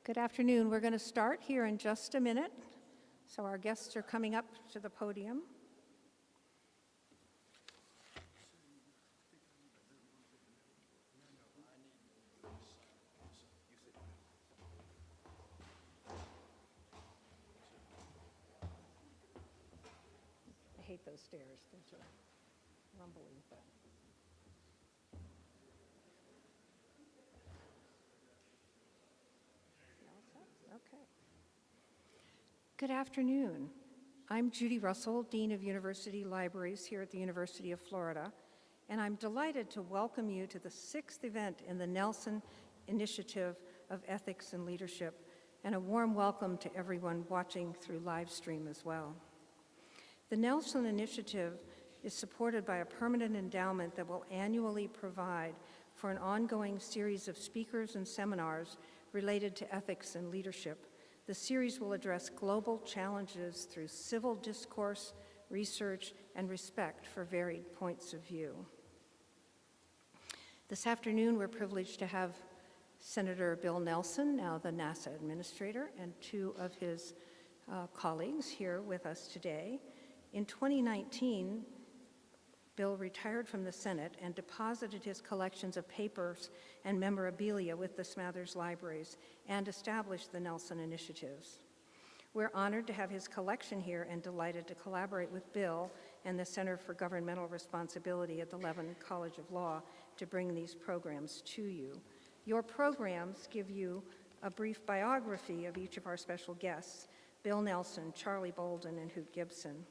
Good afternoon. We're going to start here in just a minute. So our guests are coming up to the podium. I hate those stairs. They're rumbly, but. Okay. Good afternoon. I'm Judy Russell, Dean of University Libraries here at the University of Florida, and I'm delighted to welcome you to the 6th event in the Nelson Initiative of Ethics and Leadership, and a warm welcome to everyone watching through live stream as well. The Nelson Initiative is supported by a permanent endowment that will annually provide for an ongoing series of speakers and seminars related to ethics and leadership. The series will address global challenges through civil discourse, research, and respect for varied points of view. This afternoon, we're privileged to have Senator Bill Nelson, now the NASA administrator, and two of his colleagues here with us today. In 2019, Bill retired from the Senate and deposited his collections of papers and memorabilia with the Smathers Libraries and established the Nelson Initiatives. We're honored to have his collection here and delighted to collaborate with Bill and the Center for Governmental Responsibility at the Levin College of Law to bring these programs to you. Your programs give you a brief biography of each of our special guests, Bill Nelson, Charlie Bolden, and Hoot Gibson.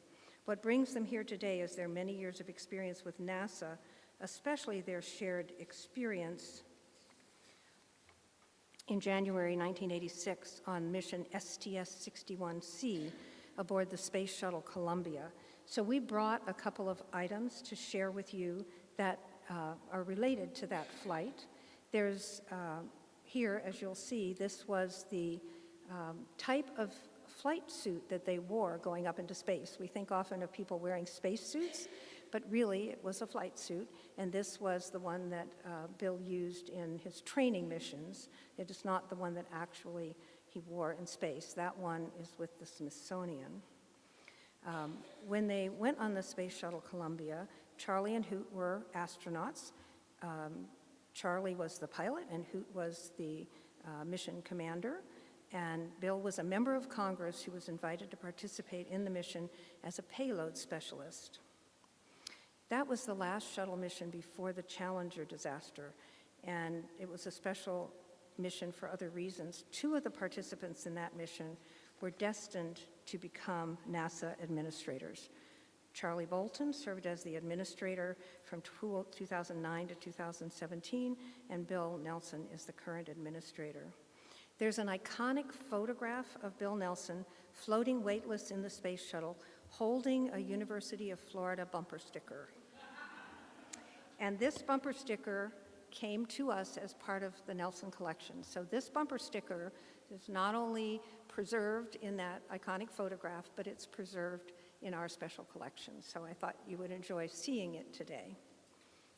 What brings them here today is their many years of experience with NASA, especially their shared experience in January 1986 on mission STS-61C aboard the Space Shuttle Columbia. So we brought a couple of items to share with you that are related to that flight. There's here, as you'll see, this was the type of flight suit that they wore going up into space. We think often of people wearing spacesuits, but really it was a flight suit, and this was the one that Bill used in his training missions. It is not the one that actually he wore in space. That one is with the Smithsonian. When they went on the Space Shuttle Columbia, Charlie and Hoot were astronauts. Charlie was the pilot, and Hoot was the mission commander. And Bill was a member of Congress who was invited to participate in the mission as a payload specialist. That was the last shuttle mission before the Challenger disaster, and it was a special mission for other reasons. Two of the participants in that mission were destined to become NASA administrators. Charlie Bolden served as the administrator from 2009 to 2017, and Bill Nelson is the current administrator. There's an iconic photograph of Bill Nelson floating weightless in the space shuttle, holding a University of Florida bumper sticker. And this bumper sticker came to us as part of the Nelson collection. So this bumper sticker is not only preserved in that iconic photograph, but it's preserved in our special collection. So I thought you would enjoy seeing it today,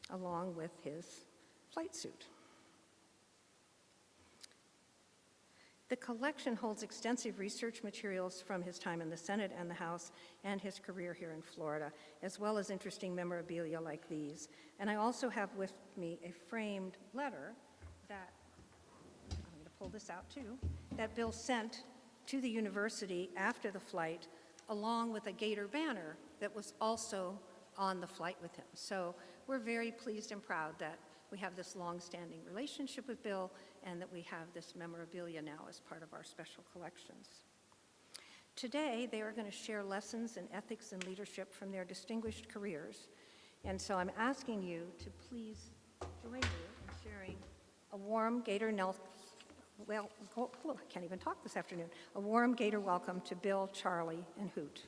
along with his flight suit. The collection holds extensive research materials from his time in the Senate and the House and his career here in Florida, as well as interesting memorabilia like these. And I also have with me a framed letter that, I'm going to pull this out too, that Bill sent to the university after the flight, along with a Gator banner that was also on the flight with him. So we're very pleased and proud that we have this long-standing relationship with Bill and that we have this memorabilia now as part of our special collections. Today, they are going to share lessons in ethics and leadership from their distinguished careers. And so I'm asking you to please join me in sharing a warm Gator I can't even talk this afternoon. A warm Gator welcome to Bill, Charlie, and Hoot.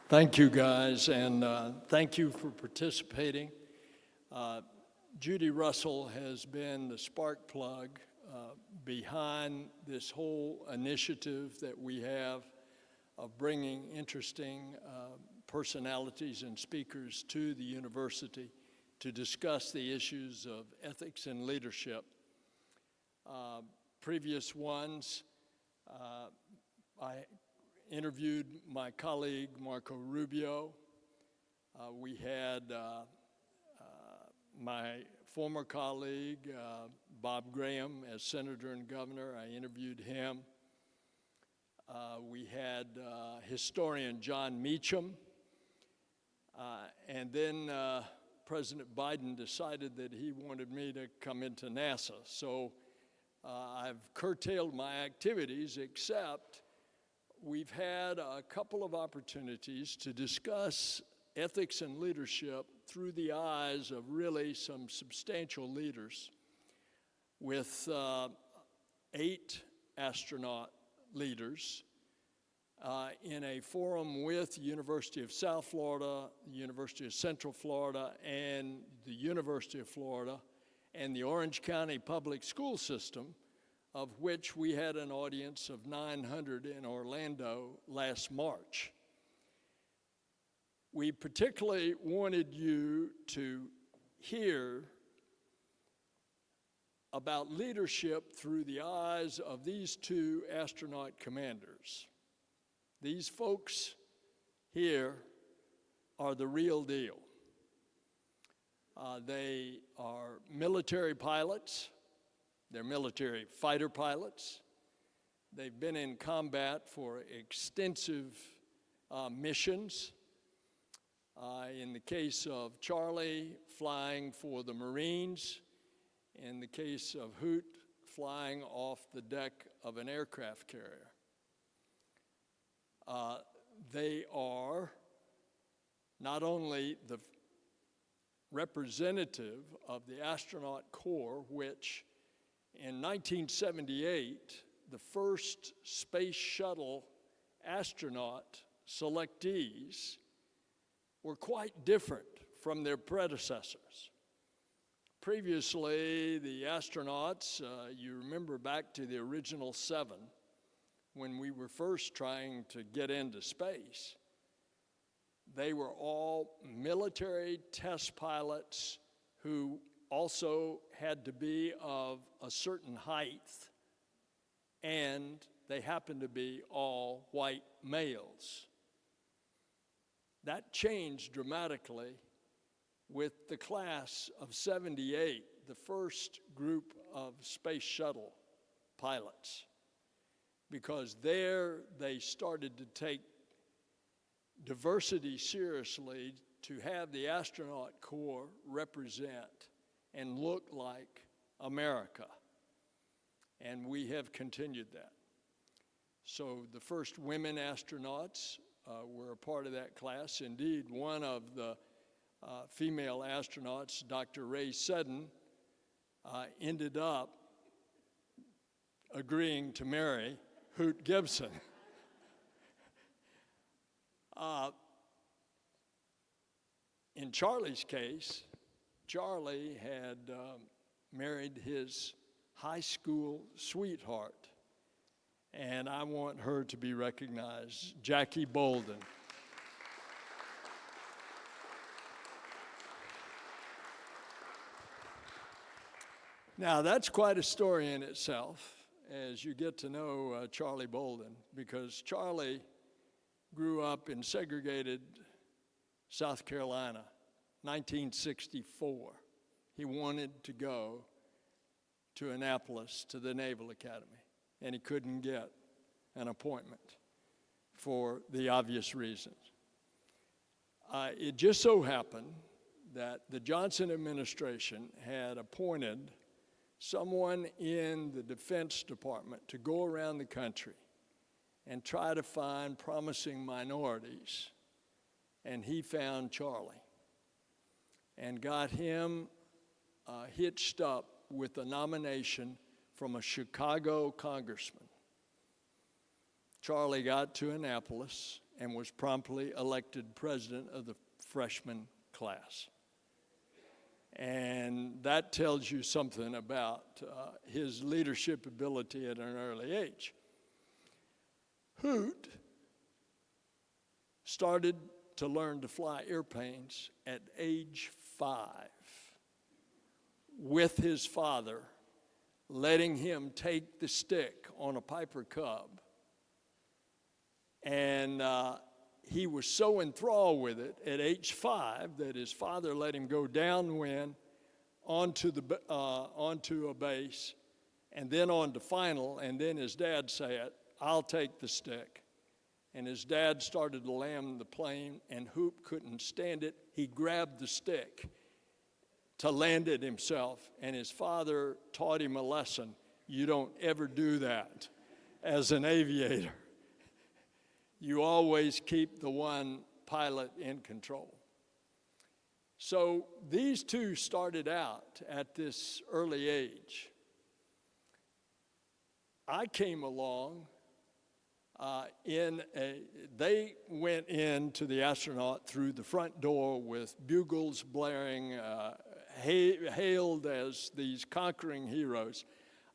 Thank you, guys, and thank you for participating. Judy Russell has been the spark plug behind this whole initiative that we have of bringing interesting personalities and speakers to the university to discuss the issues of ethics and leadership. Previous ones, I interviewed my colleague Marco Rubio. We had my former colleague Bob Graham as senator and governor. I interviewed him. We had historian John Meacham. And then President Biden decided that he wanted me to come into NASA. So I've curtailed my activities, except we've had a couple of opportunities to discuss ethics and leadership through the eyes of really some substantial leaders with 8 astronaut leaders in a forum with the University of South Florida, the University of Central Florida, and the University of Florida, and the Orange County Public School System, of which we had an audience of 900 in Orlando last March. We particularly wanted you to hear about leadership through the eyes of these 2 astronaut commanders. These folks here are the real deal. They are military pilots. They're military fighter pilots. They've been in combat for extensive missions. In the case of Charlie, flying for the Marines. In the case of Hoot, flying off the deck of an aircraft carrier. They are not only the representative of the astronaut corps, which in 1978, the first space shuttle astronaut selectees were quite different from their predecessors. Previously, the astronauts, you remember back to the original 7, when we were first trying to get into space, they were all military test pilots who also had to be of a certain height, and they happened to be all white males. That changed dramatically with the class of 78, the first group of space shuttle pilots, because there they started to take diversity seriously, to have the astronaut corps represent and look like America. And we have continued that. So the first women astronauts were a part of that class. Indeed, one of the female astronauts, Dr. Ray Seddon, ended up agreeing to marry Hoot Gibson. In Charlie's case, Charlie had married his high school sweetheart, and I want her to be recognized, Jackie Bolden. Now, that's quite a story in itself as you get to know Charlie Bolden, because Charlie grew up in segregated South Carolina, 1964. He wanted to go to Annapolis to the Naval Academy, and he couldn't get an appointment for the obvious reasons. It just so happened that the Johnson administration had appointed someone in the Defense Department to go around the country and try to find promising minorities. And he found Charlie and got him hitched up with a nomination from a Chicago congressman. Charlie got to Annapolis and was promptly elected president of the freshman class. And that tells you something about his leadership ability at an early age. Hoot started to learn to fly airplanes at age 5 with his father, letting him take the stick on a Piper Cub. And he was so enthralled with it at age 5 that his father let him go downwind onto a base, and then on to final, and then his dad said, "I'll take the stick." And his dad started to land the plane, and Hoop couldn't stand it. He grabbed the stick to land it himself, and his father taught him a lesson. You don't ever do that as an aviator. You always keep the one pilot in control. So these two started out at this early age. I came along they went into the astronaut through the front door with bugles blaring, hailed as these conquering heroes.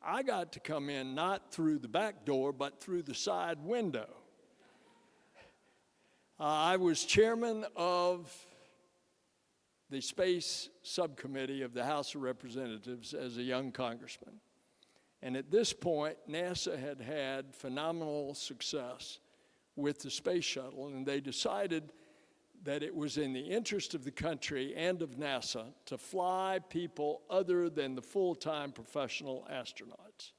I got to come in not through the back door, but through the side window. I was chairman of the Space Subcommittee of the House of Representatives as a young congressman. And at this point, NASA had had phenomenal success with the space shuttle, and they decided that it was in the interest of the country and of NASA to fly people other than the full-time professional astronauts.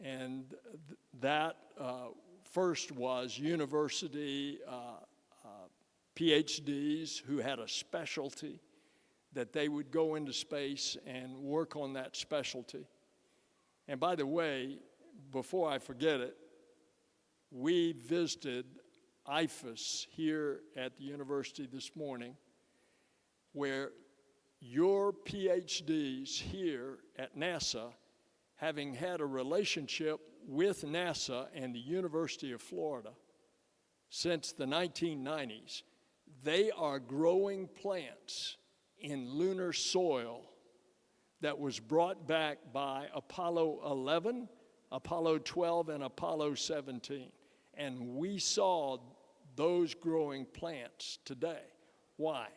And that first was university PhDs who had a specialty that they would go into space and work on that specialty. And by the way, before I forget it, we visited IFAS here at the university this morning, where your PhDs here at NASA, having had a relationship with NASA and the University of Florida since the 1990s, they are growing plants in lunar soil that was brought back by Apollo 11, Apollo 12, and Apollo 17. And we saw those growing plants today. Why?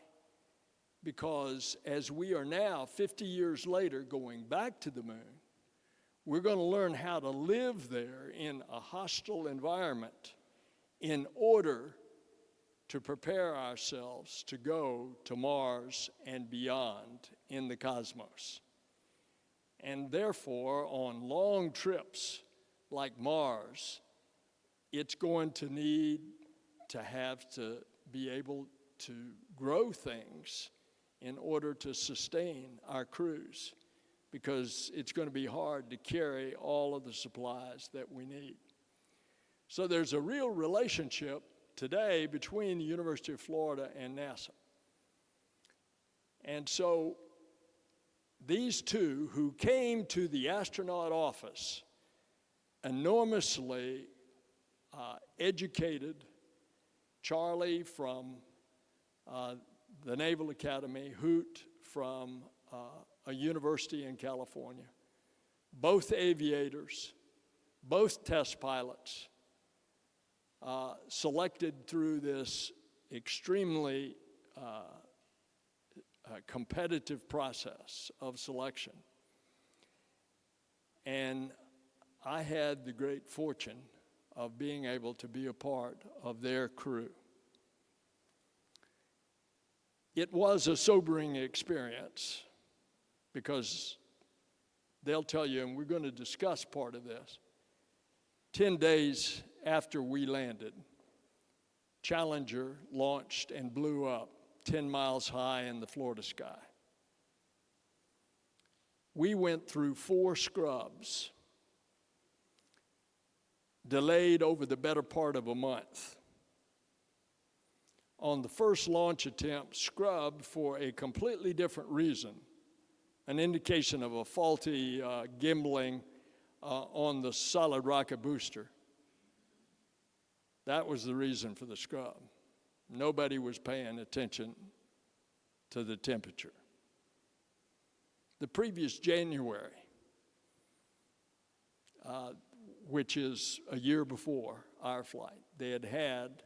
Because as we are now, 50 years later, going back to the moon, we're going to learn how to live there in a hostile environment in order to prepare ourselves to go to Mars and beyond in the cosmos. And therefore, on long trips like Mars, it's going to need to have to be able to grow things in order to sustain our crews, because it's going to be hard to carry all of the supplies that we need. So there's a real relationship today between the University of Florida and NASA. And so these two who came to the astronaut office, enormously educated, Charlie from the Naval Academy, Hoot from a university in California, both aviators, both test pilots, selected through this extremely competitive process of selection. And I had the great fortune of being able to be a part of their crew. It was a sobering experience, because they'll tell you, and we're going to discuss part of this, 10 days after we landed, Challenger launched and blew up 10 miles high in the Florida sky. We went through 4 scrubs, delayed over the better part of a month. On the first launch attempt, scrubbed for a completely different reason, an indication of a faulty gimbling on the solid rocket booster. That was the reason for the scrub. Nobody was paying attention to the temperature. The previous January, which is a year before our flight, they had had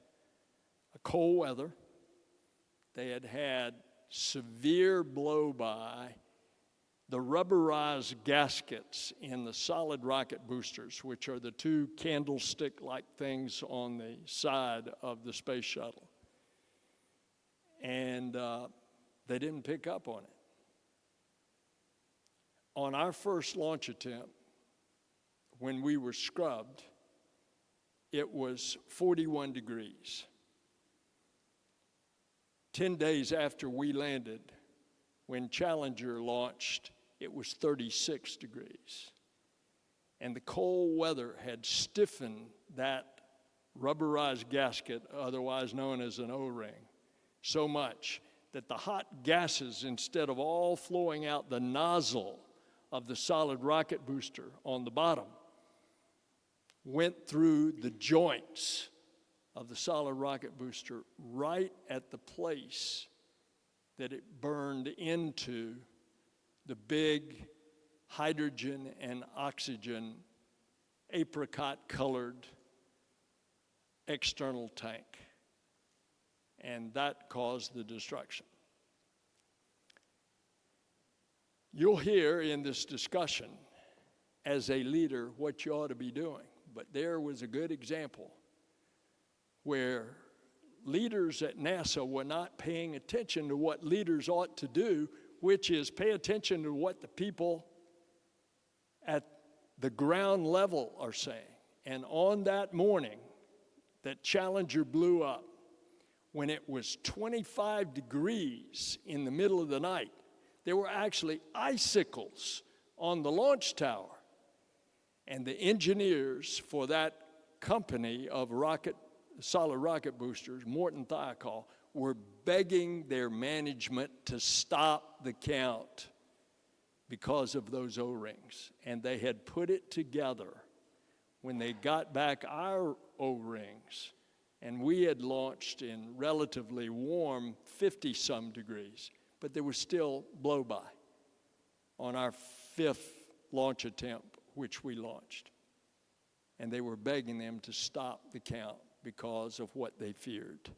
cold weather. They had had severe blow-by. The rubberized gaskets in the solid rocket boosters, which are the two candlestick-like things on the side of the space shuttle. And they didn't pick up on it. On our first launch attempt, when we were scrubbed, it was 41 degrees. 10 days after we landed, when Challenger launched, it was 36 degrees. And the cold weather had stiffened that rubberized gasket, otherwise known as an O-ring, so much that the hot gases, instead of all flowing out the nozzle of the solid rocket booster on the bottom, went through the joints of the solid rocket booster right at the place that it burned into the big hydrogen and oxygen apricot-colored external tank. And that caused the destruction. You'll hear in this discussion, as a leader, what you ought to be doing. But there was a good example where leaders at NASA were not paying attention to what leaders ought to do, which is pay attention to what the people at the ground level are saying. And on that morning that Challenger blew up, when it was 25 degrees in the middle of the night, there were actually icicles on the launch tower. And the engineers for that company of solid rocket boosters, Morton Thiokol, were begging their management to stop the count because of those O-rings. And they had put it together when they got back our O-rings, and we had launched in relatively warm 50-some degrees, but there was still blow-by on our 5th launch attempt, which we launched. And they were begging them to stop the count because of what they feared.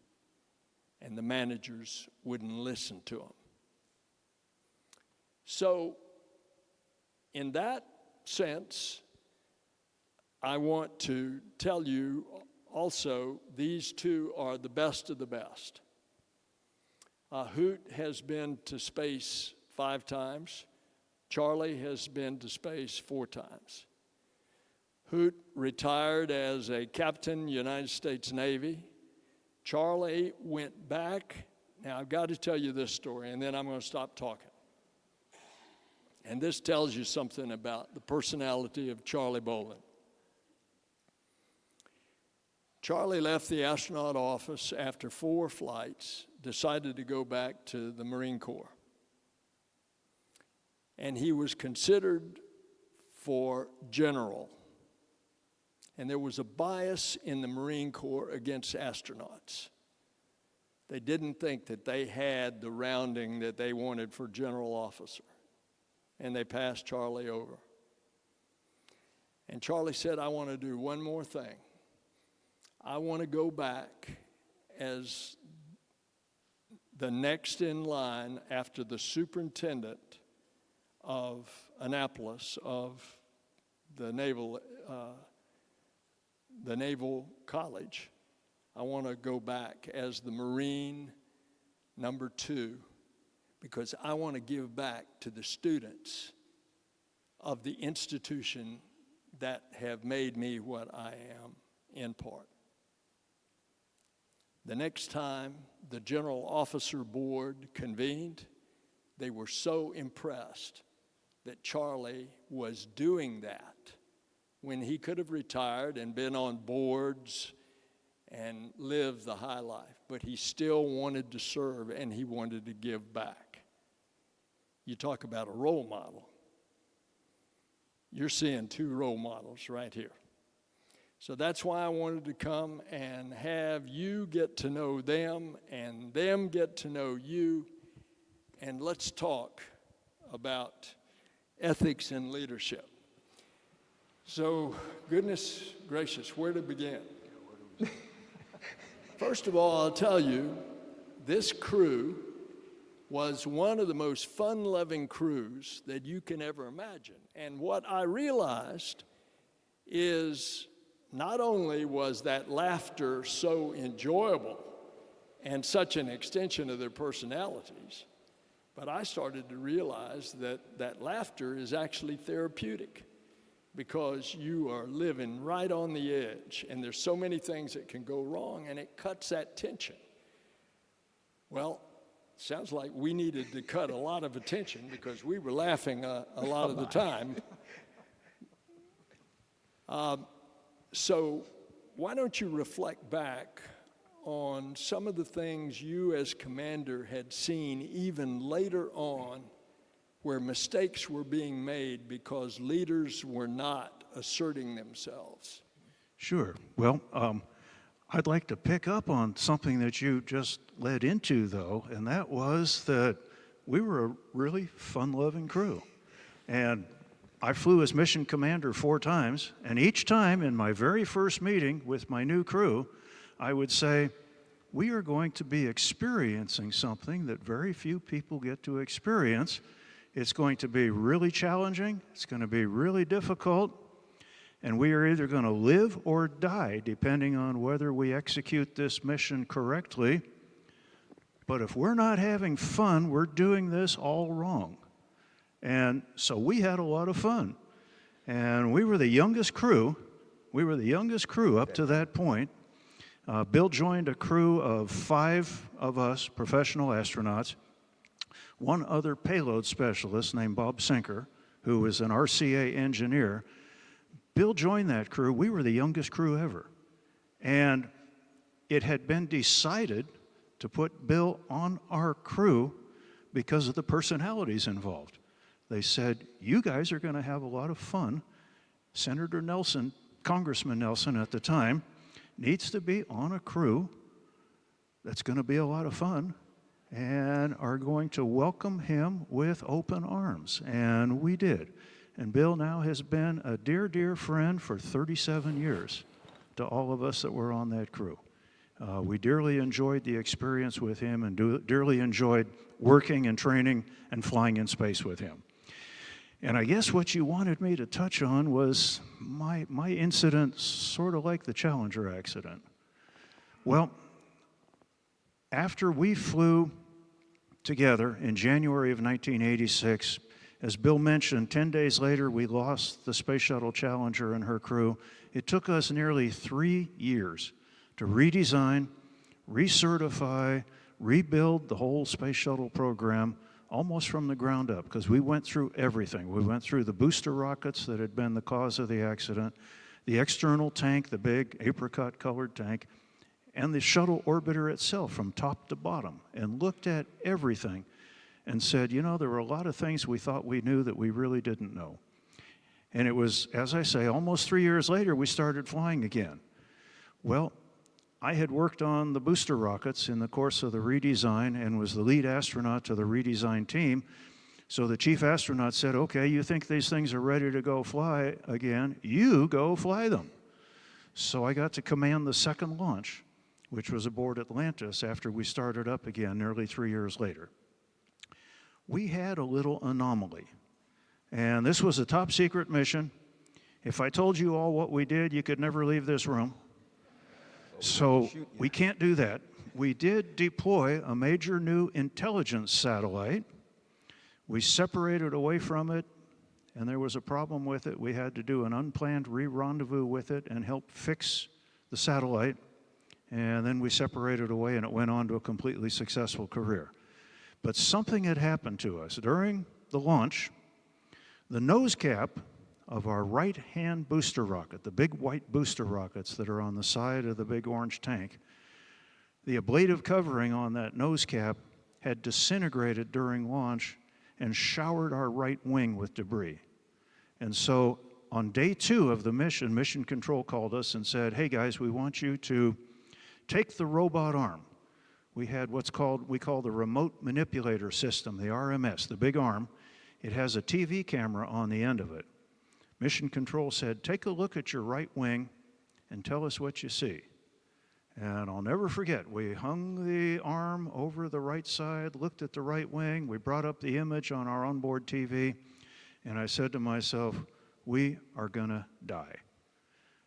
And the managers wouldn't listen to them. So, in that sense, I want to tell you also, these two are the best of the best. Hoot has been to space 5 times. Charlie has been to space 4 times. Hoot retired as a captain, United States Navy. Charlie went back. Now, I've got to tell you this story, and then I'm going to stop talking. And this tells you something about the personality of Charlie Bolden. Charlie left the astronaut office after 4 flights, decided to go back to the Marine Corps. And he was considered for general. And there was a bias in the Marine Corps against astronauts. They didn't think that they had the rounding that they wanted for general officer. And they passed Charlie over. And Charlie said, I want to do one more thing. I want to go back as the next in line after the superintendent of Annapolis of the Naval College. I want to go back as the Marine number 2 because I want to give back to the students of the institution that have made me what I am in part. The next time the General Officer Board convened, they were so impressed that Charlie was doing that when he could have retired and been on boards and lived the high life, but he still wanted to serve and he wanted to give back. You talk about a role model. You're seeing 2 role models right here. So that's why I wanted to come and have you get to know them and them get to know you. And let's talk about ethics and leadership. So, goodness gracious, where to begin? First of all, I'll tell you, this crew was one of the most fun-loving crews that you can ever imagine. And what I realized is not only was that laughter so enjoyable and such an extension of their personalities, but I started to realize that that laughter is actually therapeutic, because you are living right on the edge, and there's so many things that can go wrong, and it cuts that tension. Well, sounds like we needed to cut a lot of attention, because we were laughing a lot of the time. So why don't you reflect back on some of the things you as commander had seen even later on, where mistakes were being made because leaders were not asserting themselves? Sure. Well, I'd like to pick up on something that you just led into, though, and that was that we were a really fun-loving crew. And I flew as mission commander 4 times, and each time in my very first meeting with my new crew, I would say, we are going to be experiencing something that very few people get to experience. It's going to be really challenging, it's going to be really difficult, and we are either going to live or die depending on whether we execute this mission correctly. But if we're not having fun, we're doing this all wrong. And so we had a lot of fun. And we were the youngest crew. We were the youngest crew up to that point. Bill joined a crew of 5 of us, professional astronauts, one other payload specialist named Bob Sinker, who was an RCA engineer. Bill joined that crew. We were the youngest crew ever. And it had been decided to put Bill on our crew because of the personalities involved. They said, you guys are going to have a lot of fun. Senator Nelson, Congressman Nelson at the time, needs to be on a crew that's going to be a lot of fun and are going to welcome him with open arms. And we did. And Bill now has been a dear, dear friend for 37 years to all of us that were on that crew. We dearly enjoyed the experience with him and dearly enjoyed working and training and flying in space with him. And I guess what you wanted me to touch on was my incident, sort of like the Challenger accident. Well, after we flew together in January of 1986, as Bill mentioned, 10 days later we lost the Space Shuttle Challenger and her crew. It took us nearly 3 years to redesign, recertify, rebuild the whole Space Shuttle program almost from the ground up, because we went through everything. We went through the booster rockets that had been the cause of the accident, the external tank, the big apricot-colored tank, and the shuttle orbiter itself from top to bottom, and looked at everything and said, you know, there were a lot of things we thought we knew that we really didn't know. And it was, as I say, almost 3 years later, we started flying again. Well, I had worked on the booster rockets in the course of the redesign and was the lead astronaut to the redesign team. So the chief astronaut said, okay, you think these things are ready to go fly again, you go fly them. So I got to command the second launch, which was aboard Atlantis after we started up again nearly 3 years later. We had a little anomaly, and this was a top secret mission. If I told you all what we did, you could never leave this room. So we can't do that. We did deploy a major new intelligence satellite. We separated away from it, and there was a problem with it. We had to do an unplanned re-rendezvous with it and help fix the satellite. And then we separated away, and it went on to a completely successful career. But something had happened to us. During the launch, the nose cap of our right-hand booster rocket, the big white booster rockets that are on the side of the big orange tank, the ablative covering on that nose cap had disintegrated during launch and showered our right wing with debris. And so on day 2 of the mission, Mission Control called us and said, hey guys, we want you to take the robot arm. We had we call the remote manipulator system, the RMS, the big arm. It has a TV camera on the end of it. Mission Control said, take a look at your right wing and tell us what you see. And I'll never forget, we hung the arm over the right side, looked at the right wing, we brought up the image on our onboard TV, and I said to myself, we are gonna die.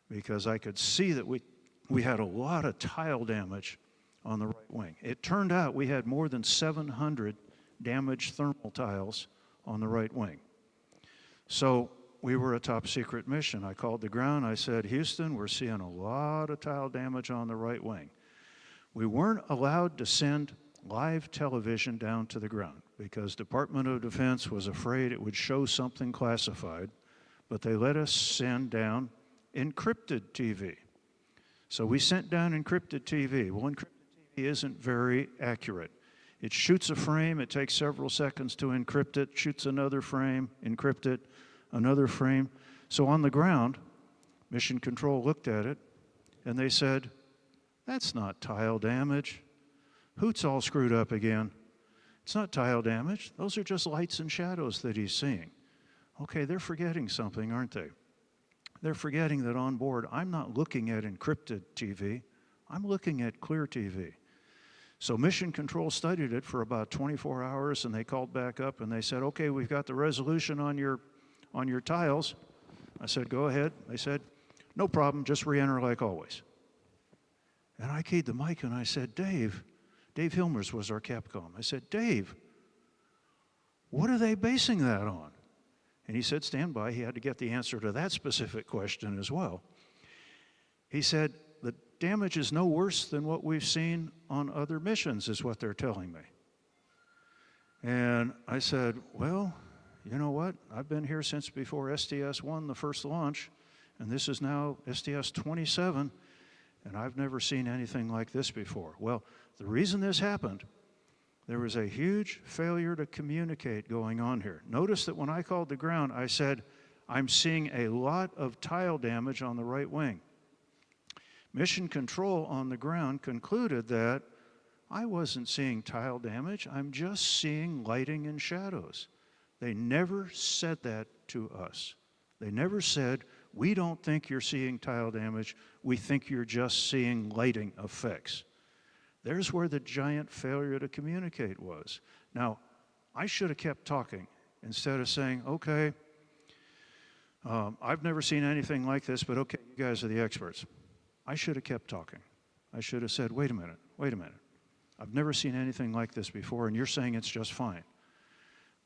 Because I could see that we had a lot of tile damage on the right wing. It turned out we had more than 700 damaged thermal tiles on the right wing. So we were a top secret mission. I called the ground. I said, Houston, we're seeing a lot of tile damage on the right wing. We weren't allowed to send live television down to the ground because Department of Defense was afraid it would show something classified, but they let us send down encrypted TV. So we sent down encrypted TV. Well, encrypted TV isn't very accurate. It shoots a frame, it takes several seconds to encrypt it, shoots another frame, encrypt it, another frame. So on the ground, Mission Control looked at it, and they said, that's not tile damage. Hoot's all screwed up again. It's not tile damage. Those are just lights and shadows that he's seeing. Okay, they're forgetting something, aren't they? They're forgetting that on board, I'm not looking at encrypted TV. I'm looking at clear TV. So Mission Control studied it for about 24 hours, and they called back up and they said, okay, we've got the resolution on your tiles. I said, go ahead. They said, no problem, just re-enter like always. And I keyed the mic and I said, Dave Hilmers was our Capcom. I said, Dave, what are they basing that on? And he said, stand by. He had to get the answer to that specific question as well. He said, the damage is no worse than what we've seen on other missions, is what they're telling me. And I said, well, you know what? I've been here since before STS-1, the first launch, and this is now STS-27, and I've never seen anything like this before. Well, the reason this happened, there was a huge failure to communicate going on here. Notice that when I called the ground, I said, I'm seeing a lot of tile damage on the right wing. Mission Control on the ground concluded that I wasn't seeing tile damage, I'm just seeing lighting and shadows. They never said that to us. They never said, we don't think you're seeing tile damage, we think you're just seeing lighting effects. There's where the giant failure to communicate was. Now, I should have kept talking instead of saying, okay, I've never seen anything like this, but okay, you guys are the experts. I should have kept talking. I should have said, wait a minute. I've never seen anything like this before, and you're saying it's just fine.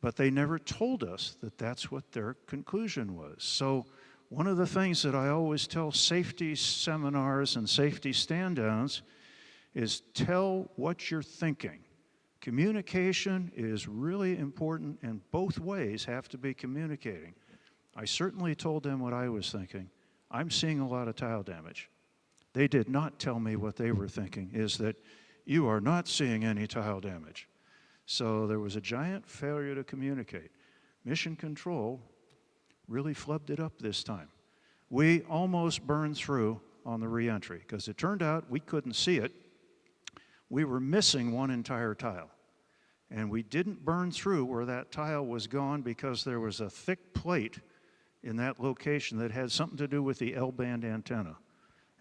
But they never told us that that's what their conclusion was. So one of the things that I always tell safety seminars and safety stand-downs is tell what you're thinking. Communication is really important, and both ways have to be communicating. I certainly told them what I was thinking. I'm seeing a lot of tile damage. They did not tell me what they were thinking, is that you are not seeing any tile damage. So there was a giant failure to communicate. Mission Control really flubbed it up this time. We almost burned through on the reentry because it turned out we couldn't see it. We were missing one entire tile. And we didn't burn through where that tile was gone because there was a thick plate in that location that had something to do with the L-band antenna.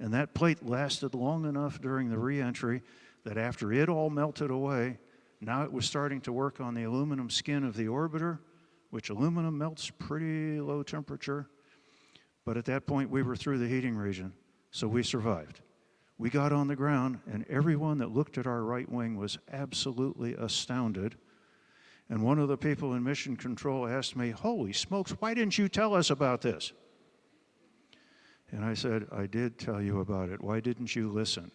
And that plate lasted long enough during the reentry that after it all melted away, now it was starting to work on the aluminum skin of the orbiter, which aluminum melts pretty low temperature. But at that point, we were through the heating region, so we survived. We got on the ground, and everyone that looked at our right wing was absolutely astounded. And one of the people in Mission Control asked me, holy smokes, why didn't you tell us about this? And I said, I did tell you about it. Why didn't you listen?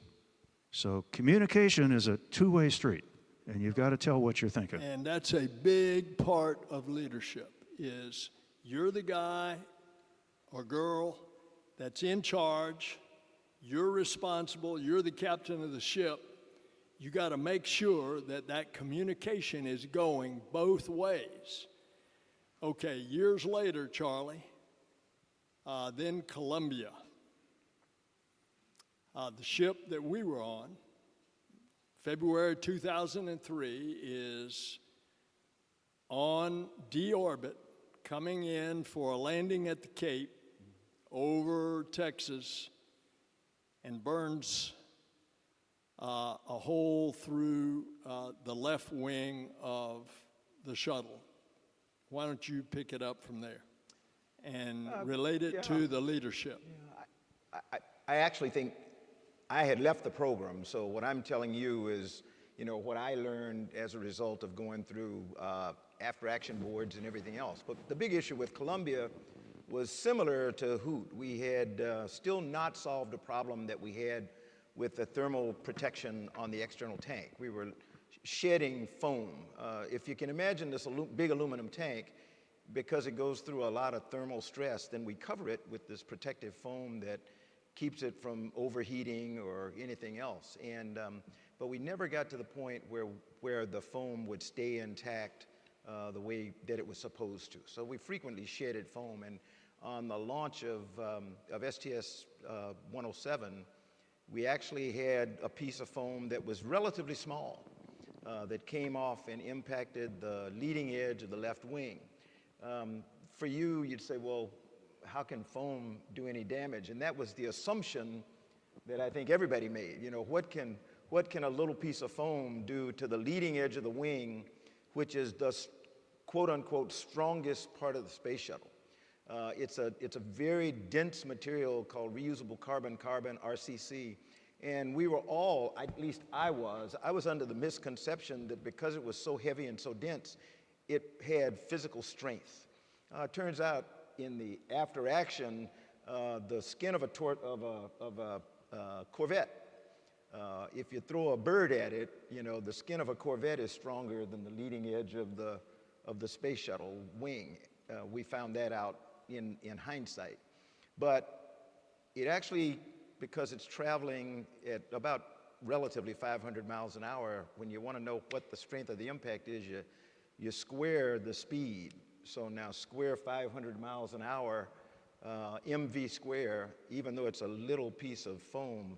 So communication is a two-way street, and you've got to tell what you're thinking. And that's a big part of leadership, is you're the guy or girl that's in charge, you're responsible, you're the captain of the ship. You got to make sure that that communication is going both ways. Okay, years later, Charlie, then Columbia. The ship that we were on, February 2003, is on deorbit, coming in for a landing at the Cape over Texas, and burns a hole through the left wing of the shuttle. Why don't you pick it up from there and relate it to the leadership? I actually think I had left the program, so what I'm telling you is, what I learned as a result of going through after-action boards and everything else. But the big issue with Columbia was similar to Hoot. We had still not solved a problem that we had with the thermal protection on the external tank. We were shedding foam. If you can imagine this big aluminum tank, because it goes through a lot of thermal stress, then we cover it with this protective foam that keeps it from overheating or anything else. But we never got to the point where the foam would stay intact the way that it was supposed to. So we frequently shedded foam. And on the launch of STS 107, we actually had a piece of foam that was relatively small that came off and impacted the leading edge of the left wing. For you, you'd say, well, how can foam do any damage? And that was the assumption that I think everybody made. What can a little piece of foam do to the leading edge of the wing, which is the quote unquote strongest part of the space shuttle? It's a very dense material called reusable carbon-carbon, RCC. And we were all, at least I was under the misconception that because it was so heavy and so dense, it had physical strength. It turns out in the after action, the skin of a Corvette, if you throw a bird at it, the skin of a Corvette is stronger than the leading edge of the space shuttle wing. We found that out in hindsight. But it actually, because it's traveling at about relatively 500 miles an hour, when you want to know what the strength of the impact is, you square the speed. So now square 500 miles an hour, mv square, even though it's a little piece of foam,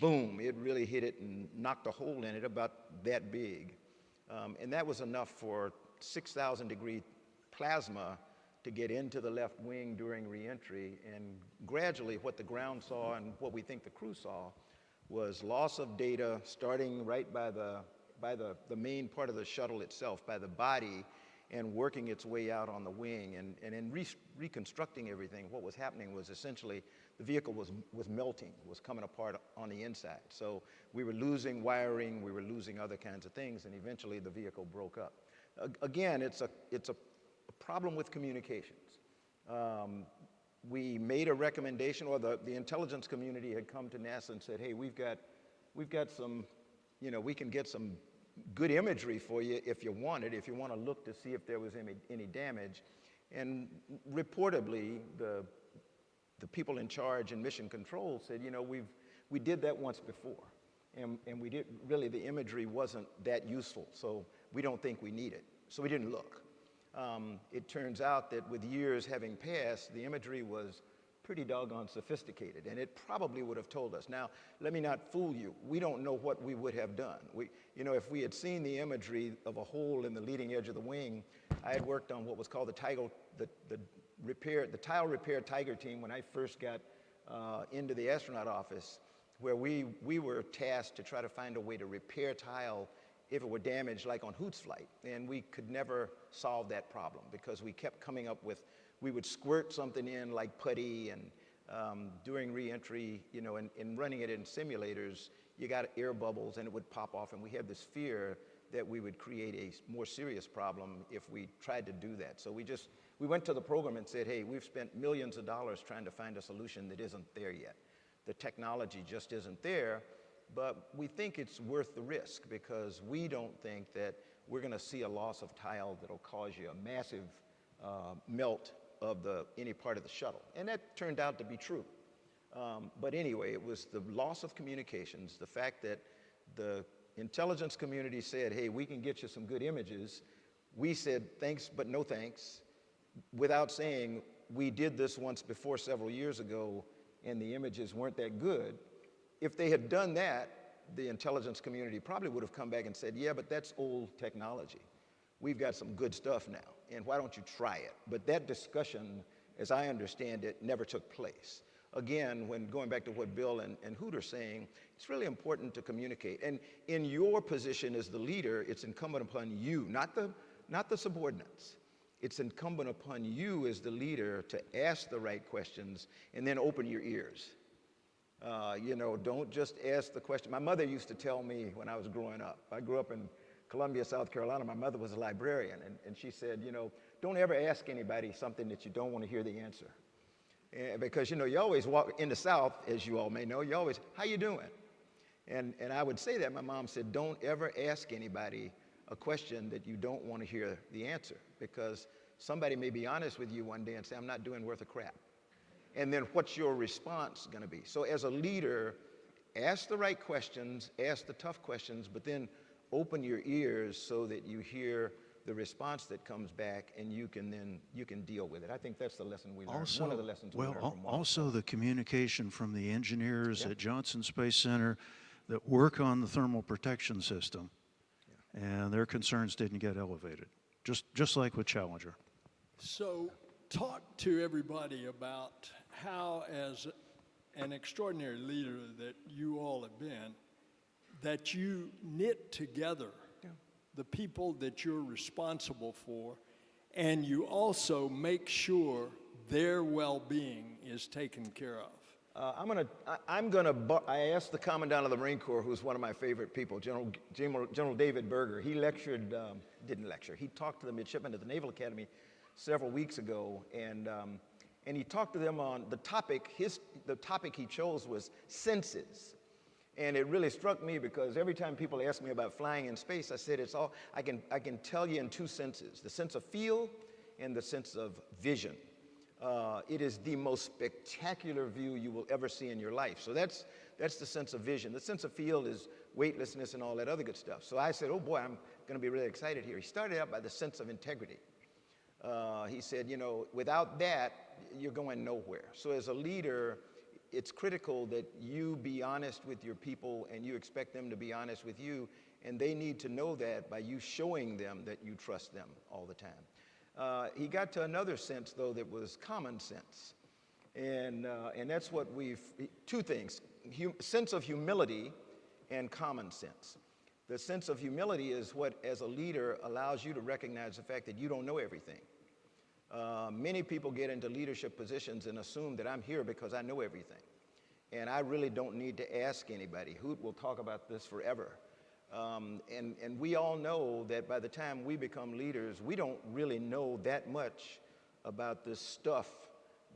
boom, it really hit it and knocked a hole in it about that big. And that was enough for 6,000 degree plasma to get into the left wing during reentry. And gradually what the ground saw and what we think the crew saw was loss of data starting right by the main part of the shuttle itself, by the body, and working its way out on the wing. And in reconstructing everything, what was happening was essentially the vehicle was melting, was coming apart on the inside. So we were losing wiring, we were losing other kinds of things, and eventually the vehicle broke up. Again, it's a problem with communications. We made a recommendation, or the intelligence community had come to NASA and said, hey, we've got some, we can get some good imagery for you if you want it, if you want to look to see if there was any damage. And reportedly, the people in charge in mission control said, we did that once before. And we did, really the imagery wasn't that useful, so we don't think we need it. So we didn't look. It turns out that with years having passed, the imagery was pretty doggone sophisticated, and it probably would have told us. Now, let me not fool you. We don't know what we would have done. If we had seen the imagery of a hole in the leading edge of the wing, I had worked on what was called the tile repair Tiger team when I first got into the astronaut office, where we were tasked to try to find a way to repair tile if it were damaged, like on Hoot's flight. And we could never solve that problem because we kept coming up with, we would squirt something in like putty, and during reentry, and running it in simulators, you got air bubbles and it would pop off, and we had this fear that we would create a more serious problem if we tried to do that. So we went to the program and said, hey, we've spent millions of dollars trying to find a solution that isn't there yet. The technology just isn't there, but we think it's worth the risk because we don't think that we're going to see a loss of tile that'll cause you a massive melt of any part of the shuttle. And that turned out to be true. But anyway, it was the loss of communications, the fact that the intelligence community said, hey, we can get you some good images. We said, thanks, but no thanks, without saying, we did this once before several years ago, and the images weren't that good. If they had done that, the intelligence community probably would have come back and said, yeah, but that's old technology. We've got some good stuff now, and why don't you try it? But that discussion, as I understand it, never took place. again, when going back to what Bill and Hoot are saying, it's really important to communicate. And in your position as the leader, it's incumbent upon you, not the subordinates. It's incumbent upon you as the leader to ask the right questions and then open your ears. Don't just ask the question. My mother used to tell me when I was growing up, I grew up in Columbia, South Carolina. My mother was a librarian, and she said, don't ever ask anybody something that you don't want to hear the answer. Because, you always walk in the South, as you all may know, you always, how you doing? And I would say that. My mom said, don't ever ask anybody a question that you don't want to hear the answer, because somebody may be honest with you one day and say, I'm not doing worth a crap. And then what's your response going to be? So as a leader, ask the right questions, ask the tough questions, but then open your ears so that you hear the response that comes back, and you can deal with it. I think that's the lesson we learned. One of the lessons we learned from also the communication from the engineers at Johnson Space Center that work on the thermal protection system, and their concerns didn't get elevated, just like with Challenger. So talk to everybody about how, as an extraordinary leader that you all have been, that you knit together the people that you're responsible for, and you also make sure their well-being is taken care of. I asked the Commandant of the Marine Corps, who's one of my favorite people, General David Berger. He he talked to the midshipmen at the Naval Academy several weeks ago, and he talked to them on the topic. The topic he chose was senses. And it really struck me, because every time people ask me about flying in space, I said I can tell you in two senses: the sense of feel and the sense of vision. It is the most spectacular view you will ever see in your life. So that's the sense of vision. The sense of feel is weightlessness and all that other good stuff. So I said, oh boy, I'm going to be really excited here. He started out by the sense of integrity. He said, without that, you're going nowhere. So as a leader, it's critical that you be honest with your people, and you expect them to be honest with you, and they need to know that by you showing them that you trust them all the time. He got to another sense, though, that was common sense, and that's what two things: sense of humility and common sense. The sense of humility is what, as a leader, allows you to recognize the fact that you don't know everything. Many people get into leadership positions and assume that I'm here because I know everything. And I really don't need to ask anybody. Hoot will talk about this forever. And we all know that by the time we become leaders, we don't really know that much about this stuff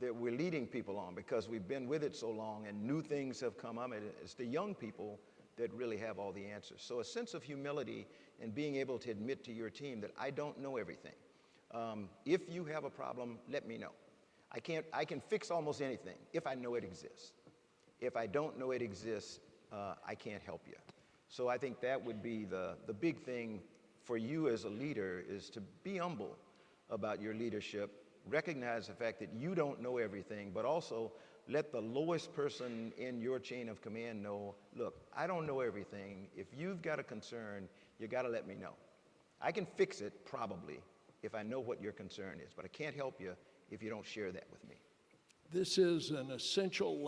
that we're leading people on, because we've been with it so long and new things have come up. And it's the young people that really have all the answers. So a sense of humility and being able to admit to your team that I don't know everything. If you have a problem, let me know. I can fix almost anything if I know it exists. If I don't know it exists, I can't help you. So I think that would be the big thing for you as a leader, is to be humble about your leadership, recognize the fact that you don't know everything, but also let the lowest person in your chain of command know, look, I don't know everything. If you've got a concern, you got to let me know. I can fix it probably if I know what your concern is, but I can't help you if you don't share that with me. This is an essential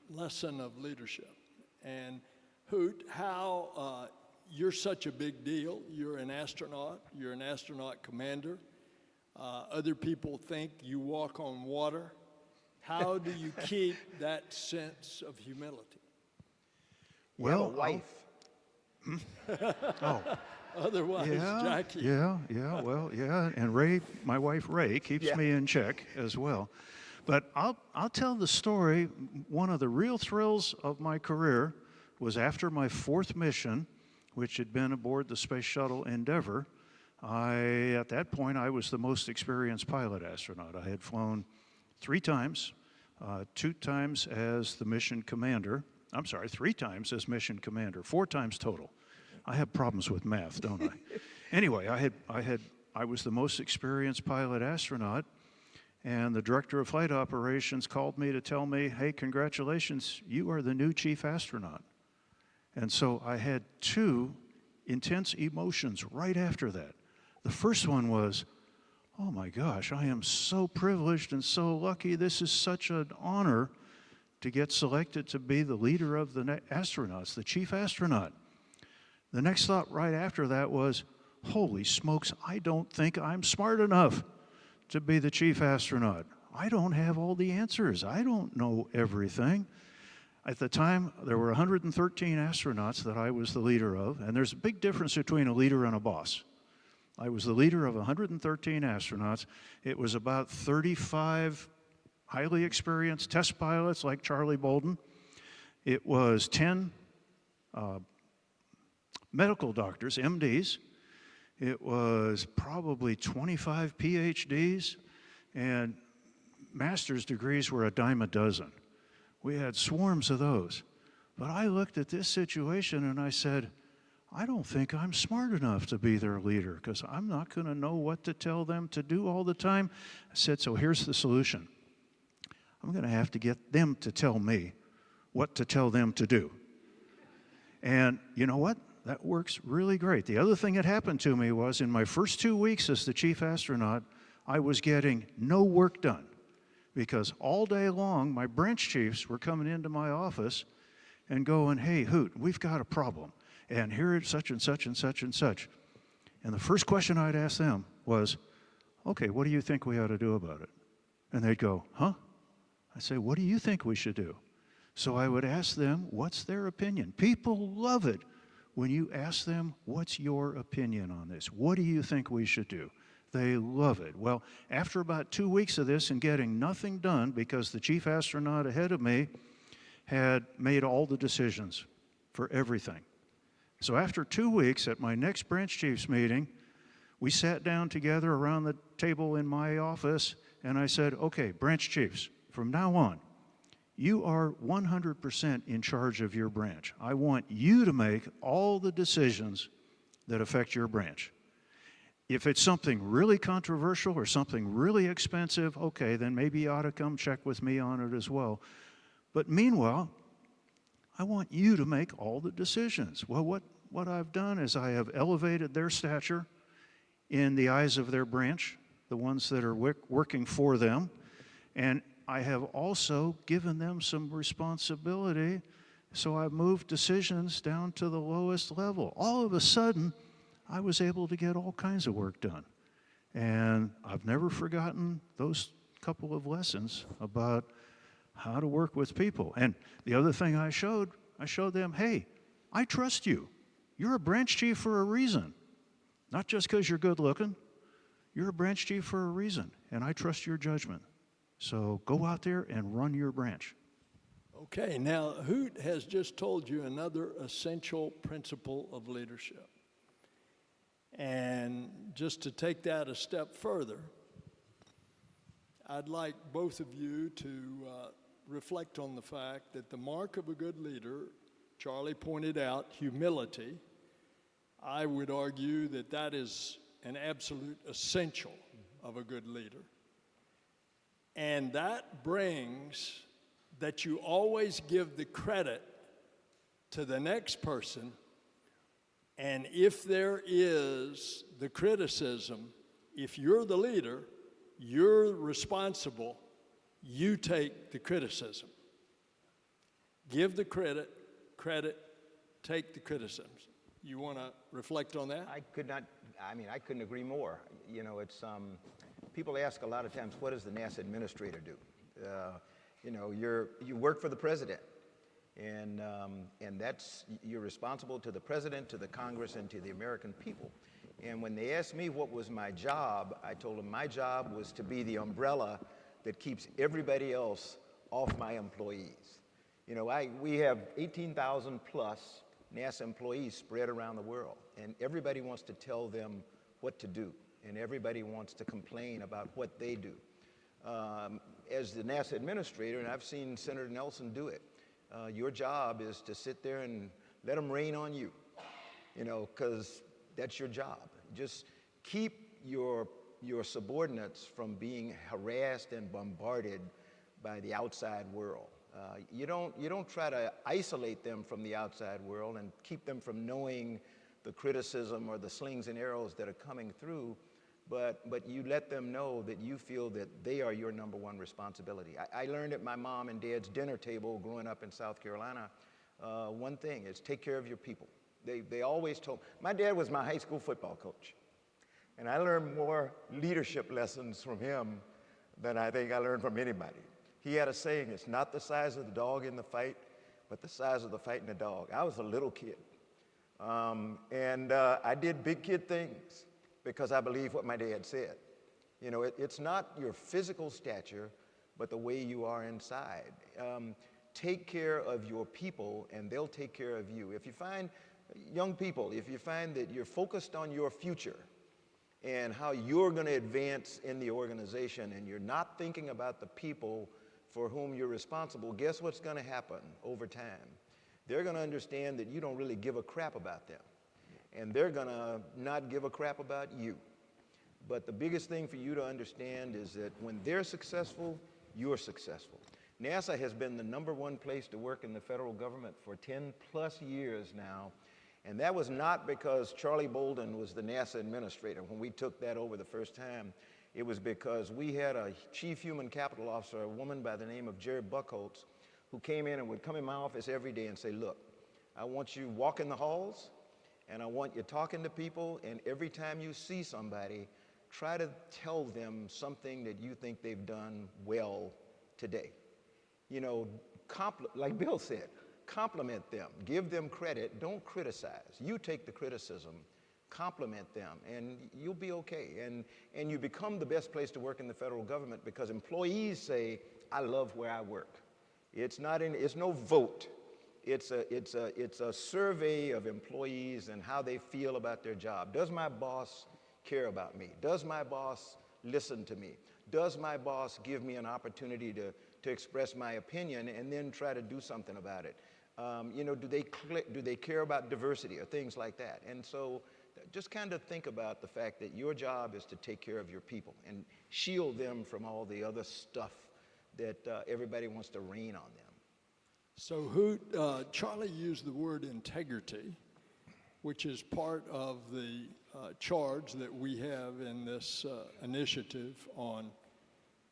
lesson of leadership. And Hoot, how you're such a big deal. You're an astronaut commander. Other people think you walk on water. How do you keep that sense of humility? You have a wife. Otherwise, Jackie. And Ray, my wife Ray, keeps me in check as well. But I'll tell the story. One of the real thrills of my career was after my fourth mission, which had been aboard the Space Shuttle Endeavour. At that point, I was the most experienced pilot astronaut. I had flown 3 times, 2 times as the mission commander. I'm sorry, 3 times as mission commander, 4 times total. I have problems with math, don't I? Anyway, I was the most experienced pilot astronaut, and the director of flight operations called me to tell me, hey, congratulations, you are the new chief astronaut. And so I had 2 intense emotions right after that. The first one was, oh my gosh, I am so privileged and so lucky. This is such an honor to get selected to be the leader of the astronauts, the chief astronaut. The next thought right after that was, holy smokes, I don't think I'm smart enough to be the chief astronaut. I don't have all the answers. I don't know everything. At the time, there were 113 astronauts that I was the leader of, and there's a big difference between a leader and a boss. I was the leader of 113 astronauts. It was about 35 highly experienced test pilots like Charlie Bolden. It was 10 medical doctors, MDs. It was probably 25 PhDs, and master's degrees were a dime a dozen. We had swarms of those. But I looked at this situation and I said, I don't think I'm smart enough to be their leader because I'm not going to know what to tell them to do all the time. I said, so here's the solution. I'm going to have to get them to tell me what to tell them to do. And you know what? That works really great. The other thing that happened to me was in my first 2 weeks as the chief astronaut, I was getting no work done because all day long my branch chiefs were coming into my office and going, hey, Hoot, we've got a problem. And here it's such and such and such and such. And the first question I'd ask them was, okay, what do you think we ought to do about it? And they'd go, huh? I'd say, what do you think we should do? So I would ask them, what's their opinion? People love it when you ask them, what's your opinion on this? What do you think we should do? They love it. Well, after about 2 weeks of this and getting nothing done because the chief astronaut ahead of me had made all the decisions for everything. So after 2 weeks at my next branch chiefs meeting, we sat down together around the table in my office and I said, okay, branch chiefs, from now on, you are 100% in charge of your branch. I want you to make all the decisions that affect your branch. If it's something really controversial or something really expensive, okay, then maybe you ought to come check with me on it as well. But meanwhile, I want you to make all the decisions. Well, what I've done is I have elevated their stature in the eyes of their branch, the ones that are working for them, and I have also given them some responsibility, so I've moved decisions down to the lowest level. All of a sudden, I was able to get all kinds of work done. And I've never forgotten those couple of lessons about how to work with people. And the other thing I showed them, hey, I trust you. You're a branch chief for a reason. Not just because you're good looking. You're a branch chief for a reason, and I trust your judgment. So go out there and run your branch. Okay, now Hoot has just told you another essential principle of leadership. And just to take that a step further, I'd like both of you to reflect on the fact that the mark of a good leader, Charlie pointed out, humility. I would argue that that is an absolute essential of a good leader. And that brings that you always give the credit to the next person, and if there is the criticism, if you're the leader, you're responsible, you take the criticism. Give the credit, take the criticisms. You want to reflect on that? I couldn't agree more. You know, it's, people ask a lot of times, what does the NASA administrator do? You work for the president, and you're responsible to the president, to the Congress, and to the American people. And when they asked me what was my job, I told them my job was to be the umbrella that keeps everybody else off my employees. You know, we have 18,000 plus NASA employees spread around the world, and everybody wants to tell them what to do, and everybody wants to complain about what they do. As the NASA administrator, and I've seen Senator Nelson do it, your job is to sit there and let them rain on you, you know, because that's your job. Just keep your subordinates from being harassed and bombarded by the outside world. You don't try to isolate them from the outside world and keep them from knowing the criticism or the slings and arrows that are coming through. but you let them know that you feel that they are your number one responsibility. I learned at my mom and dad's dinner table growing up in South Carolina, one thing is take care of your people. They always told, my dad was my high school football coach, and I learned more leadership lessons from him than I think I learned from anybody. He had a saying, it's not the size of the dog in the fight, but the size of the fight in the dog. I was a little kid, and I did big kid things because I believe what my dad said. You know, it's not your physical stature, but the way you are inside. Take care of your people, and they'll take care of you. If you find, young people, if you find that you're focused on your future and how you're going to advance in the organization, and you're not thinking about the people for whom you're responsible, guess what's going to happen over time? They're going to understand that you don't really give a crap about them, and they're going to not give a crap about you. But the biggest thing for you to understand is that when they're successful, you're successful. NASA has been the #1 place to work in the federal government for 10 plus years now, and that was not because Charlie Bolden was the NASA administrator when we took that over the first time. It was because we had a chief human capital officer, a woman by the name of Jerry Buckholtz, who came in and would come in my office every day and say, look, I want you walking the halls, and I want you talking to people, and every time you see somebody, try to tell them something that you think they've done well today. You know, like Bill said, compliment them, give them credit, don't criticize. You take the criticism, compliment them, and you'll be okay. And you become the best place to work in the federal government because employees say, I love where I work. It's no vote. It's a survey of employees and how they feel about their job. Does my boss care about me? Does my boss listen to me? Does my boss give me an opportunity to express my opinion and then try to do something about it? You know, do they care about diversity or things like that? And so just kind of think about the fact that your job is to take care of your people and shield them from all the other stuff that everybody wants to rain on them. So Charlie used the word integrity, which is part of the charge that we have in this initiative on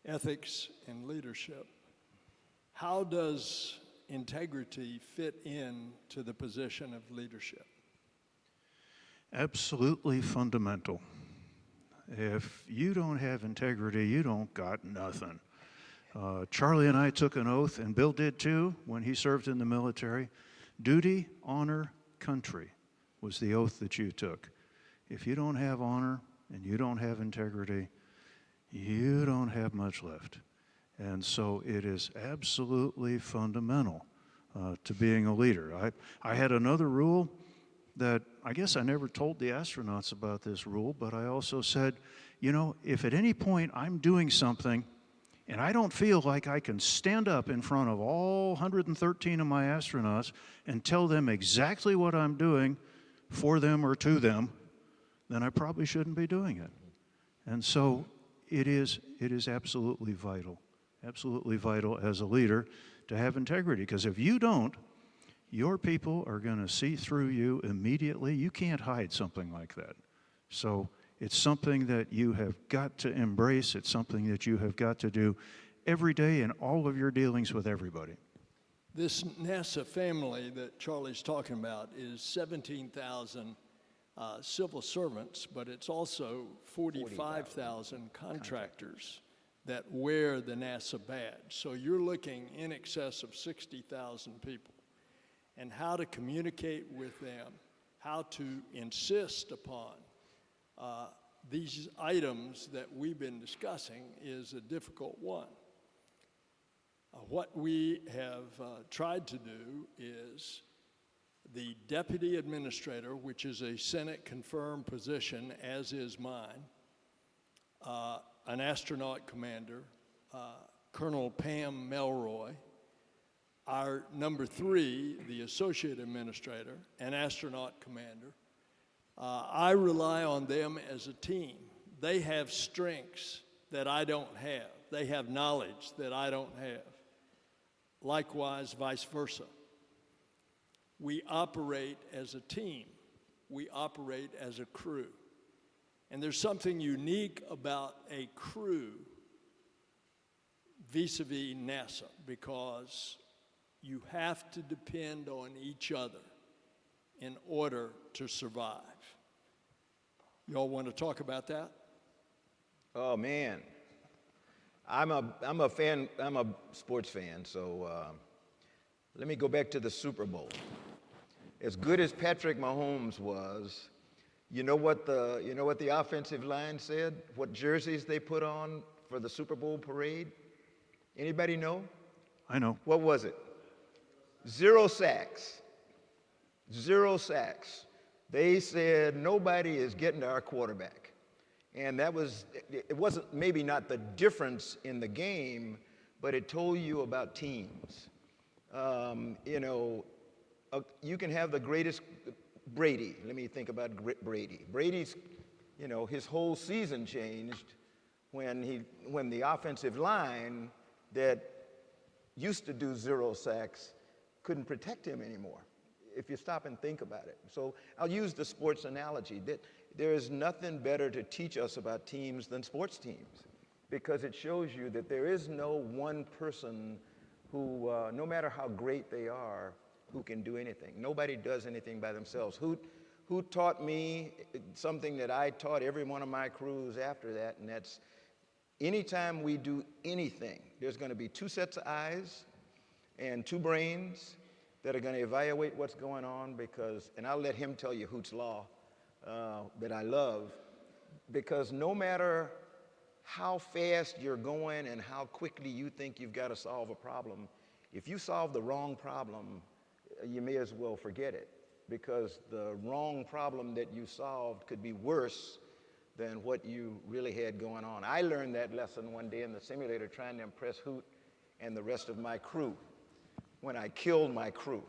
ethics and leadership. How does integrity fit into the position of leadership? Absolutely fundamental. If you don't have integrity, you don't got nothing. Charlie and I took an oath, and Bill did too when he served in the military. Duty, honor, country was the oath that you took. If you don't have honor and you don't have integrity, you don't have much left. And so it is absolutely fundamental to being a leader. I had another rule that I guess I never told the astronauts about this rule, but I also said, you know, if at any point I'm doing something and I don't feel like I can stand up in front of all 113 of my astronauts and tell them exactly what I'm doing for them or to them, then I probably shouldn't be doing it. And so it is absolutely vital as a leader to have integrity, because if you don't, your people are going to see through you immediately. You can't hide something like that. So it's something that you have got to embrace. It's something that you have got to do every day in all of your dealings with everybody. This NASA family that Charlie's talking about is 17,000 civil servants, but it's also 45,000 contractors that wear the NASA badge. So you're looking in excess of 60,000 people. And how to communicate with them, how to insist upon these items that we've been discussing is a difficult one. What we have tried to do is the deputy administrator, which is a Senate-confirmed position, as is mine, an astronaut commander, Colonel Pam Melroy, our number 3, the associate administrator, an astronaut commander. I rely on them as a team. They have strengths that I don't have. They have knowledge that I don't have. Likewise, vice versa. We operate as a team. We operate as a crew. And there's something unique about a crew vis-a-vis NASA, because you have to depend on each other in order to survive. Y'all want to talk about that? Oh man, I'm a fan. I'm a sports fan. So let me go back to the Super Bowl. As good as Patrick Mahomes was, you know what the offensive line said? What jerseys they put on for the Super Bowl parade? Anybody know? I know. What was it? 0 sacks. 0 sacks. They said nobody is getting to our quarterback. And it wasn't maybe not the difference in the game, but it told you about teams. You can have the greatest Brady. Let me think about Brady. Brady's, his whole season changed when the offensive line that used to do 0 sacks couldn't protect him anymore, if you stop and think about it. So I'll use the sports analogy. There is nothing better to teach us about teams than sports teams, because it shows you that there is no one person who, no matter how great they are, who can do anything. Nobody does anything by themselves. Who taught me something that I taught every one of my crews after that, and that's anytime we do anything, there's going to be 2 sets of eyes and 2 brains that are going to evaluate what's going on, and I'll let him tell you Hoot's Law that I love, because no matter how fast you're going and how quickly you think you've got to solve a problem, if you solve the wrong problem, you may as well forget it, because the wrong problem that you solved could be worse than what you really had going on. I learned that lesson one day in the simulator trying to impress Hoot and the rest of my crew when I killed my crew.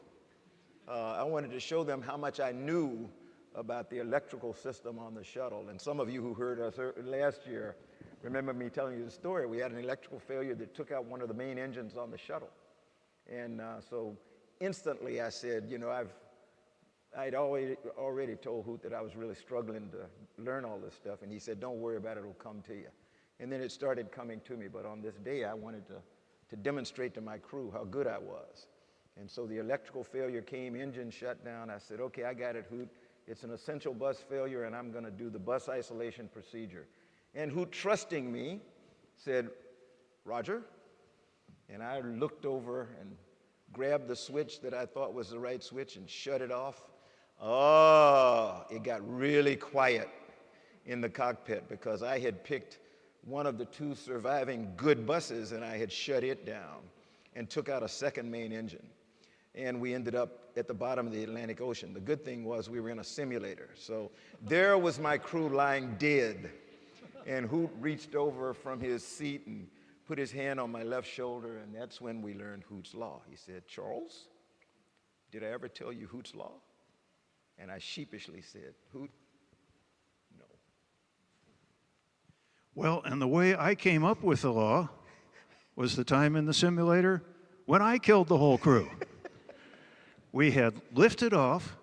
I wanted to show them how much I knew about the electrical system on the shuttle. And some of you who heard us last year remember me telling you the story. We had an electrical failure that took out one of the main engines on the shuttle. And so instantly I said, I'd already told Hoot that I was really struggling to learn all this stuff, and he said, don't worry about it, it'll come to you. And then it started coming to me, but on this day I wanted to demonstrate to my crew how good I was. And so the electrical failure came, engine shut down. I said, okay, I got it, Hoot. It's an essential bus failure, and I'm gonna do the bus isolation procedure. And Hoot, trusting me, said, Roger. And I looked over and grabbed the switch that I thought was the right switch and shut it off. Oh, it got really quiet in the cockpit because I had picked one of the 2 surviving good buses and I had shut it down and took out a second main engine. And we ended up at the bottom of the Atlantic Ocean. The good thing was we were in a simulator. So there was my crew lying dead. And Hoot reached over from his seat and put his hand on my left shoulder, and that's when we learned Hoot's Law. He said, Charles, did I ever tell you Hoot's Law? And I sheepishly said, Hoot, no. Well, and the way I came up with the law was the time in the simulator when I killed the whole crew. We had lifted off,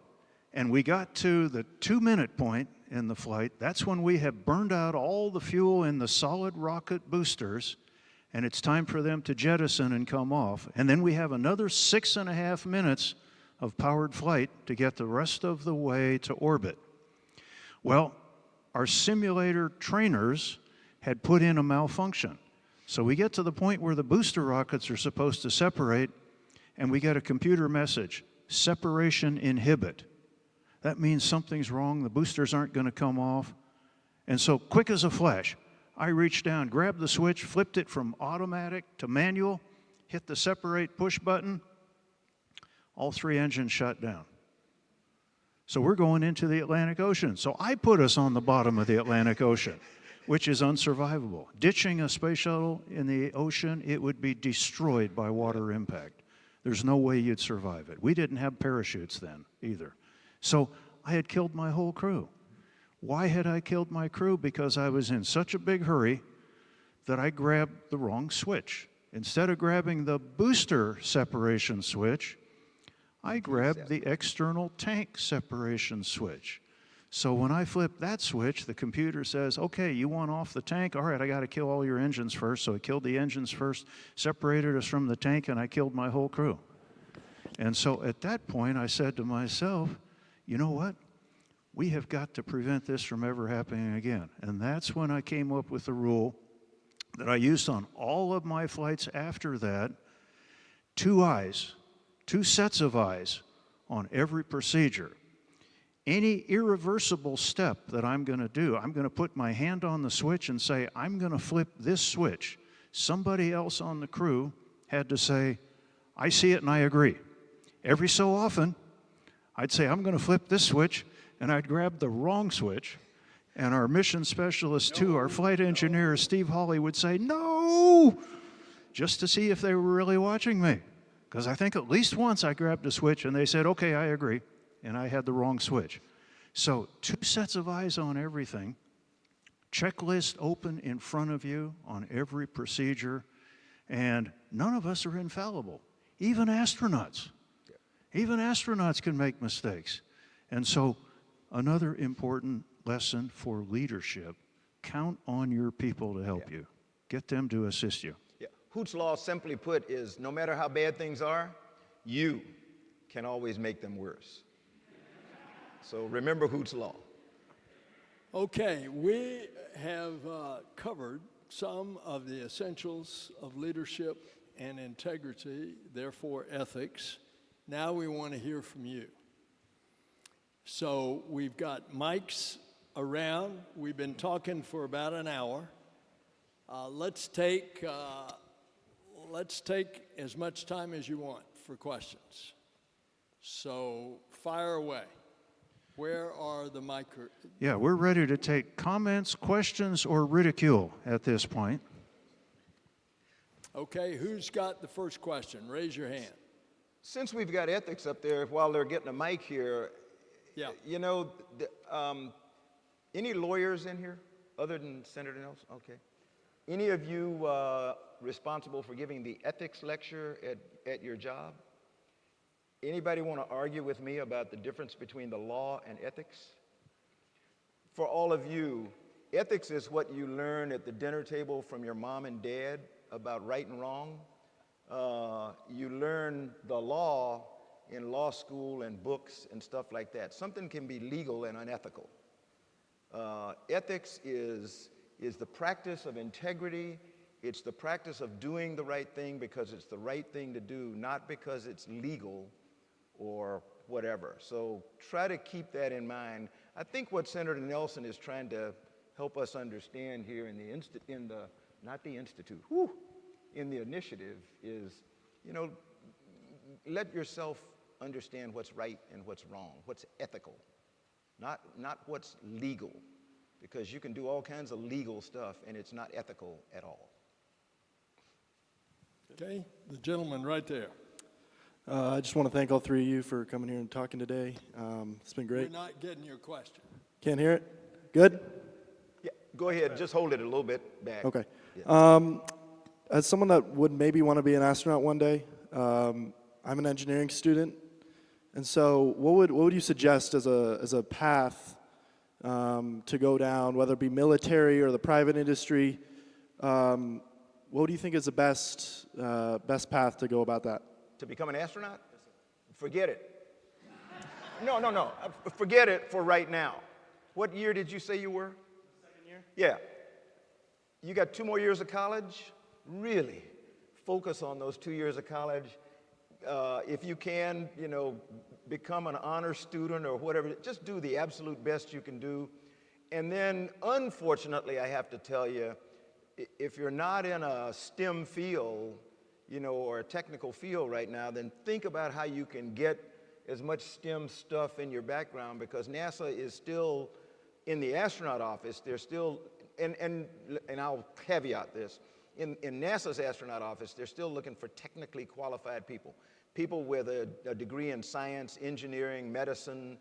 and we got to the 2-minute point in the flight. That's when we have burned out all the fuel in the solid rocket boosters, and it's time for them to jettison and come off. And then we have another 6.5 minutes of powered flight to get the rest of the way to orbit. Well, our simulator trainers had put in a malfunction. So we get to the point where the booster rockets are supposed to separate, and we get a computer message, separation inhibit. That means something's wrong, the boosters aren't going to come off. And so quick as a flash, I reached down, grabbed the switch, flipped it from automatic to manual, hit the separate push button, all 3 engines shut down. So we're going into the Atlantic Ocean. So I put us on the bottom of the Atlantic Ocean, which is unsurvivable. Ditching a space shuttle in the ocean, it would be destroyed by water impact. There's no way you'd survive it. We didn't have parachutes then either. So I had killed my whole crew. Why had I killed my crew? Because I was in such a big hurry that I grabbed the wrong switch. Instead of grabbing the booster separation switch, I grabbed the external tank separation switch. So when I flip that switch, the computer says, okay, you want off the tank? All right, I got to kill all your engines first. So it killed the engines first, separated us from the tank, and I killed my whole crew. And so at that point, I said to myself, you know what? We have got to prevent this from ever happening again. And that's when I came up with the rule that I used on all of my flights after that: 2 eyes, 2 sets of eyes on every procedure. Any irreversible step that I'm going to do, I'm going to put my hand on the switch and say, I'm going to flip this switch. Somebody else on the crew had to say, I see it and I agree. Every so often, I'd say, I'm going to flip this switch, and I'd grab the wrong switch, and our mission specialist too, our flight engineer, Steve Hawley, would say, no, just to see if they were really watching me. Because I think at least once I grabbed a switch, and they said, okay, I agree. And I had the wrong switch. So 2 sets of eyes on everything, checklist open in front of you on every procedure, and none of us are infallible, even astronauts. Even astronauts can make mistakes. And so another important lesson for leadership: count on your people to help you. Get them to assist you. Yeah. Hoots Law, simply put, is no matter how bad things are, you can always make them worse. So remember Hoots Law. Okay, we have covered some of the essentials of leadership and integrity, therefore ethics. Now we want to hear from you. So we've got mics around. We've been talking for about an hour. Let's take as much time as you want for questions. So fire away. Where are the micro? Yeah, we're ready to take comments, questions, or ridicule at this point. Okay, who's got the first question? Raise your hand. Since we've got ethics up there, while they're getting a mic here, Yeah. you know, any lawyers in here other than Senator Nelson? Okay. Any of you responsible for giving the ethics lecture at your job? Anybody want to argue with me about the difference between the law and ethics? For all of you, ethics is what you learn at the dinner table from your mom and dad about right and wrong. You learn the law in law school and books and stuff like that. Something can be legal and unethical. Ethics is the practice of integrity. It's the practice of doing the right thing because it's the right thing to do, not because it's legal or whatever. So try to keep that in mind. I think what Senator Nelson is trying to help us understand here in the initiative is, you know, let yourself understand what's right and what's wrong, what's ethical, not what's legal, because you can do all kinds of legal stuff and it's not ethical at all. Okay, the gentleman right there. I just want to thank all 3 of you for coming here and talking today. It's been great. We're not getting your question. Can't hear it? Good? Yeah, go ahead, just hold it a little bit back. Okay. Yeah. As someone that would maybe want to be an astronaut one day, I'm an engineering student. And so what would you suggest as a path to go down, whether it be military or the private industry? What do you think is the best path to go about that? To become an astronaut? Forget it. No. Forget it for right now. What year did you say you were? Second year. Yeah. You got 2 more years of college? Really focus on those 2 years of college. If you can, you know, become an honor student or whatever, just do the absolute best you can do. And then, unfortunately, I have to tell you, if you're not in a STEM field, you know, or a technical field right now, then think about how you can get as much STEM stuff in your background, because NASA is still, in the astronaut office, they're still, and I'll caveat this, in NASA's astronaut office, they're still looking for technically qualified people with a degree in science, engineering, medicine,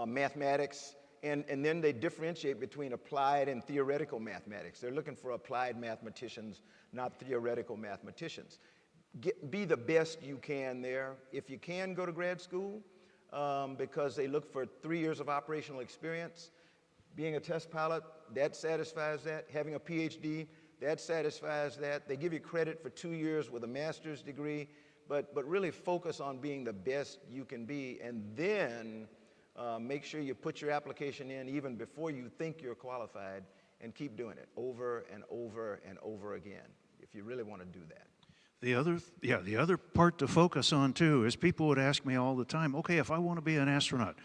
mathematics, and then they differentiate between applied and theoretical mathematics. They're looking for applied mathematicians, not theoretical mathematicians. Be the best you can there. If you can go to grad school, because they look for 3 years of operational experience. Being a test pilot, that satisfies that. Having a PhD, that satisfies that. They give you credit for 2 years with a master's degree, but really focus on being the best you can be, and then make sure you put your application in even before you think you're qualified, and keep doing it over and over and over again if you really want to do that. The other part to focus on too is people would ask me all the time, okay, if I want to be an astronaut,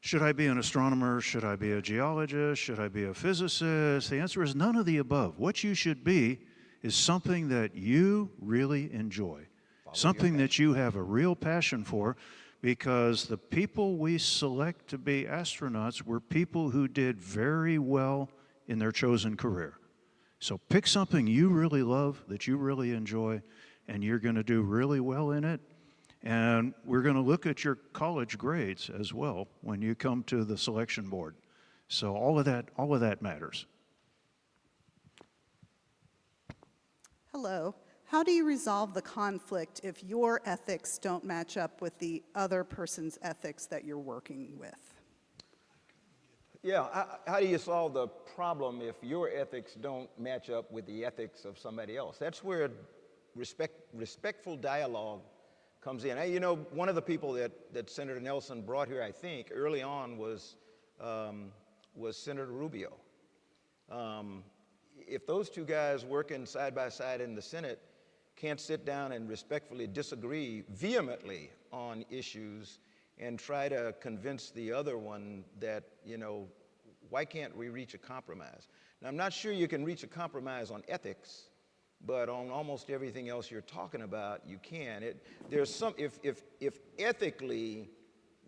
should I be an astronomer? Should I be a geologist? Should I be a physicist? The answer is none of the above. What you should be is something that you really enjoy, something that you have a real passion for, because the people we select to be astronauts were people who did very well in their chosen career. So pick something you really love, that you really enjoy, and you're going to do really well in it. And we're going to look at your college grades as well when you come to the selection board. So all of that matters. Hello. How do you resolve the conflict if your ethics don't match up with the other person's ethics that you're working with? Yeah, how do you solve the problem if your ethics don't match up with the ethics of somebody else? That's where respectful dialogue comes in. Hey, you know, one of the people that Senator Nelson brought here, I think, early on was Senator Rubio. If those two guys working side by side in the Senate can't sit down and respectfully disagree vehemently on issues and try to convince the other one that, you know, why can't we reach a compromise? Now, I'm not sure you can reach a compromise on ethics, but on almost everything else you're talking about, you can. If ethically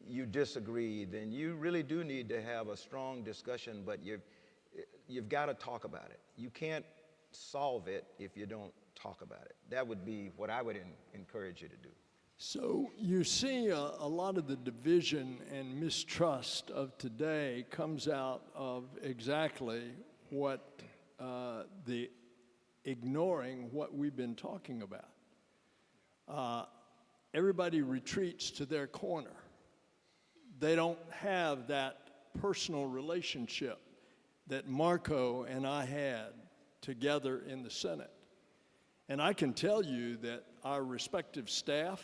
you disagree, then you really do need to have a strong discussion, but you've got to talk about it. You can't solve it if you don't talk about it. That would be what I would encourage you to do. So you see a lot of the division and mistrust of today comes out of exactly what the ignoring what we've been talking about. Everybody retreats to their corner. They don't have that personal relationship that Marco and I had together in the Senate. And I can tell you that our respective staff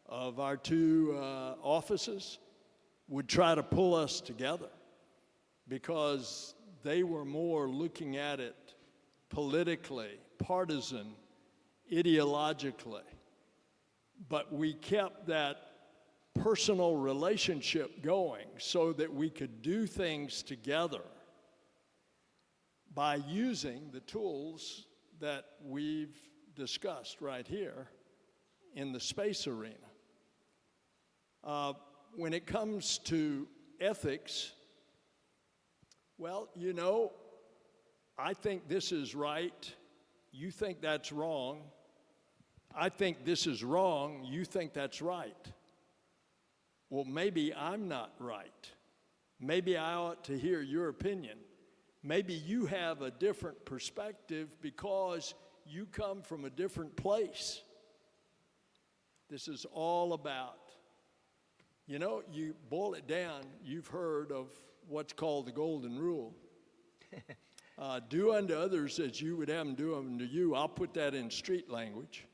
of our two offices would try to pull us together because they were more looking at it politically, partisan, ideologically. But we kept that personal relationship going so that we could do things together by using the tools that we've discussed right here in the space arena. When it comes to ethics, well, you know, I think this is right, you think that's wrong. I think this is wrong, you think that's right. Well, maybe I'm not right. Maybe I ought to hear your opinion. Maybe you have a different perspective because you come from a different place. This is all about, you know, you boil it down, you've heard of what's called the golden rule. Do unto others as you would have them do unto you. I'll put that in street language.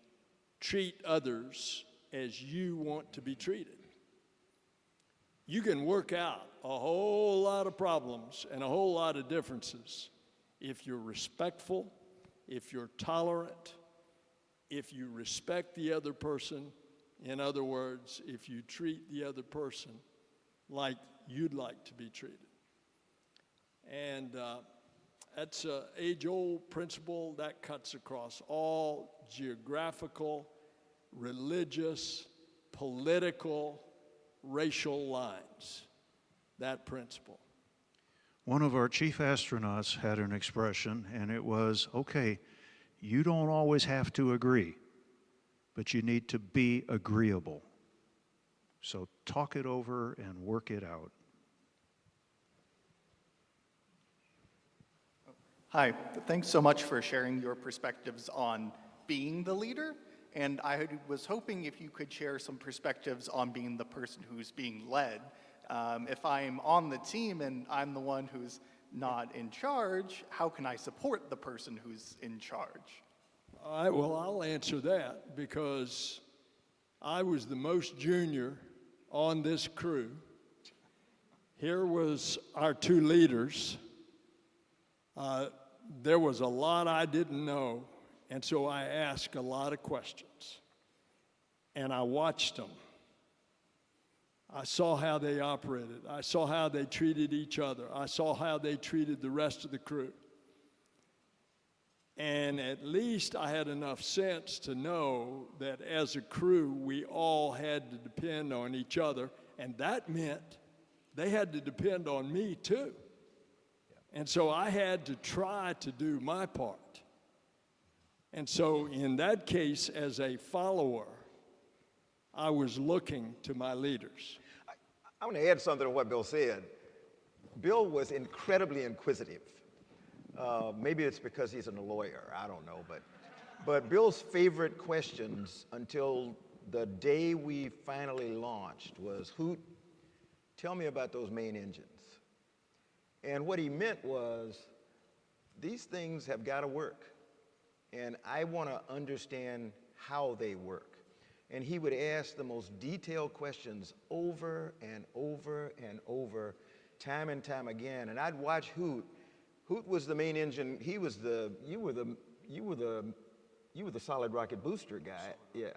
Treat others as you want to be treated. You can work out a whole lot of problems and a whole lot of differences if you're respectful, if you're tolerant, if you respect the other person. In other words, if you treat the other person like you'd like to be treated. And that's an age-old principle that cuts across all geographical, religious, political, racial lines, that principle. One of our chief astronauts had an expression, and it was, okay, you don't always have to agree, but you need to be agreeable. So talk it over and work it out. Hi, thanks so much for sharing your perspectives on being the leader And I was hoping if you could share some perspectives on being the person who's being led. If I'm on the team and I'm the one who's not in charge, how can I support the person who's in charge? All right, well, I'll answer that because I was the most junior on this crew. Here was our two leaders. There was a lot I didn't know, and so I asked a lot of questions. And I watched them. I saw how they operated. I saw how they treated each other. I saw how they treated the rest of the crew. And at least I had enough sense to know that as a crew, we all had to depend on each other, and that meant they had to depend on me too. And so I had to try to do my part. And so in that case, as a follower, I was looking to my leaders. I want to add something to what Bill said. Bill was incredibly inquisitive. Maybe it's because he's a lawyer, I don't know, but Bill's favorite questions until the day we finally launched was, Hoot, tell me about those main engines. And what he meant was, these things have got to work, and I want to understand how they work. And he would ask the most detailed questions over and over and over, time and time again. And I'd watch Hoot. Hoot was the main engine. He was you were the solid rocket booster guy. Yeah.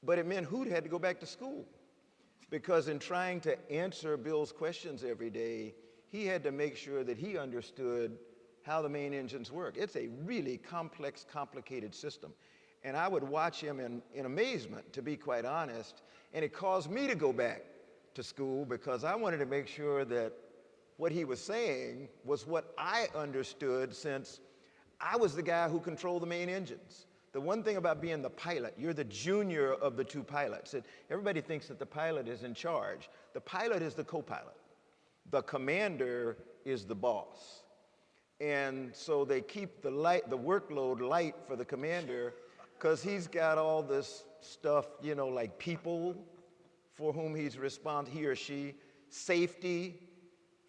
But it meant Hoot had to go back to school, because in trying to answer Bill's questions every day, he had to make sure that he understood how the main engines work. It's a really complex, complicated system. And I would watch him in amazement, to be quite honest, and it caused me to go back to school because I wanted to make sure that what he was saying was what I understood, since I was the guy who controlled the main engines. The one thing about being the pilot, you're the junior of the two pilots. And everybody thinks that the pilot is in charge. The pilot is the co-pilot. The commander is the boss. And so they keep the workload light for the commander, because he's got all this stuff, like people for whom he or she, safety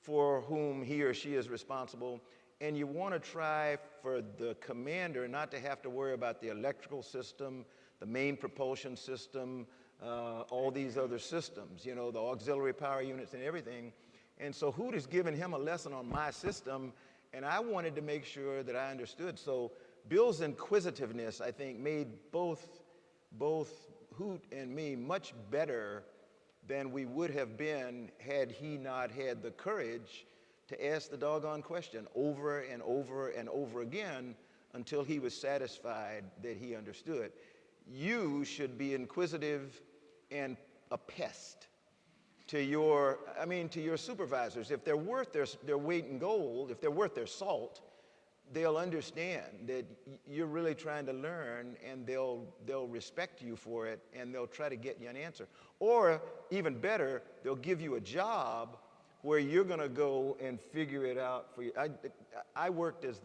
for whom he or she is responsible. And you want to try for the commander not to have to worry about the electrical system, the main propulsion system, all these other systems, the auxiliary power units and everything. And so Hoot is giving him a lesson on my system, and I wanted to make sure that I understood. So Bill's inquisitiveness, I think, made both Hoot and me much better than we would have been had he not had the courage to ask the doggone question over and over and over again until he was satisfied that he understood. You should be inquisitive and a pest to your supervisors. If they're worth their weight in gold, if they're worth their salt, they'll understand that you're really trying to learn, and they'll respect you for it, and they'll try to get you an answer. Or even better, they'll give you a job where you're going to go and figure it out for you. I worked as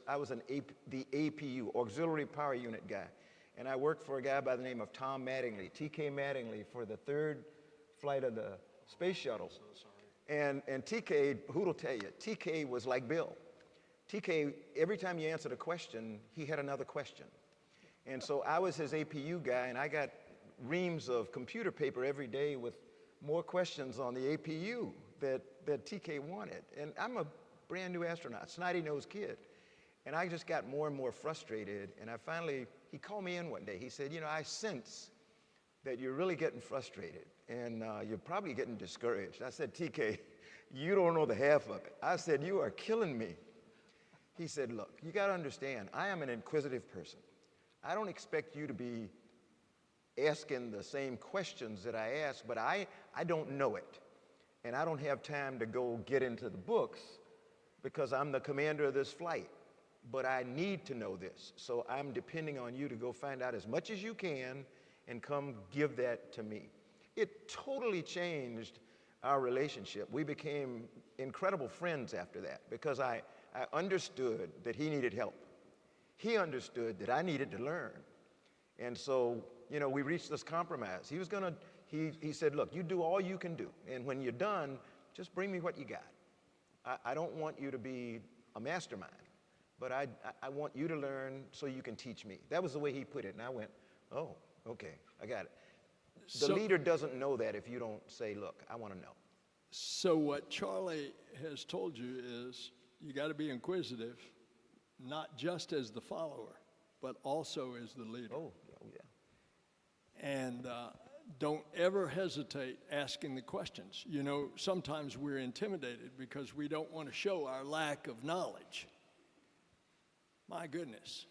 I was the APU, Auxiliary Power Unit guy, and I worked for a guy by the name of Tom Mattingly, TK Mattingly, for the third flight of the space shuttle. And TK, who'll tell you, TK was like Bill. TK, every time you answered a question, he had another question. And so I was his APU guy, and I got reams of computer paper every day with more questions on the APU that TK wanted. And I'm a brand new astronaut, snotty-nosed kid. And I just got more and more frustrated, and he called me in one day. He said, I sense that you're really getting frustrated, and you're probably getting discouraged. I said, TK, you don't know the half of it. I said, you are killing me. He said, look, you got to understand, I am an inquisitive person. I don't expect you to be asking the same questions that I ask, but I don't know it. And I don't have time to go get into the books because I'm the commander of this flight. But I need to know this. So I'm depending on you to go find out as much as you can and come give that to me. It totally changed our relationship. We became incredible friends after that because I understood that he needed help. He understood that I needed to learn. And so, you know, we reached this compromise. He said, look, you do all you can do. And when you're done, just bring me what you got. I don't want you to be a mastermind, but I want you to learn so you can teach me. That was the way he put it. And I went, oh, okay, I got it. The So- leader doesn't know that if you don't say, look, I want to know. So what Charlie has told you is you got to be inquisitive, not just as the follower, but also as the leader. Oh, yeah. And don't ever hesitate asking the questions. You know, sometimes we're intimidated because we don't want to show our lack of knowledge. My goodness.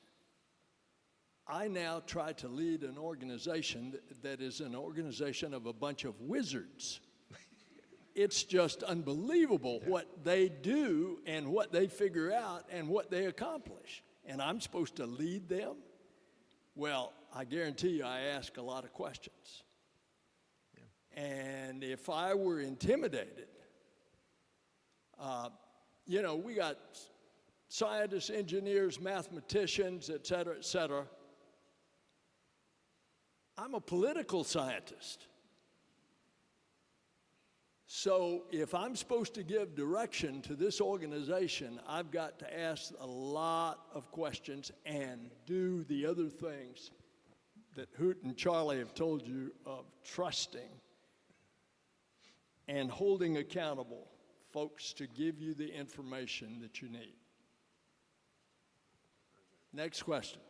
I now try to lead an organization that is an organization of a bunch of wizards. It's just unbelievable what they do and what they figure out and what they accomplish. And I'm supposed to lead them? Well, I guarantee you I ask a lot of questions. And if I were intimidated, you know, we got scientists, engineers, mathematicians, et cetera, et cetera. I'm a political scientist. So if I'm supposed to give direction to this organization, I've got to ask a lot of questions and do the other things that Hoot and Charlie have told you of trusting and holding accountable folks to give you the information that you need. Next question.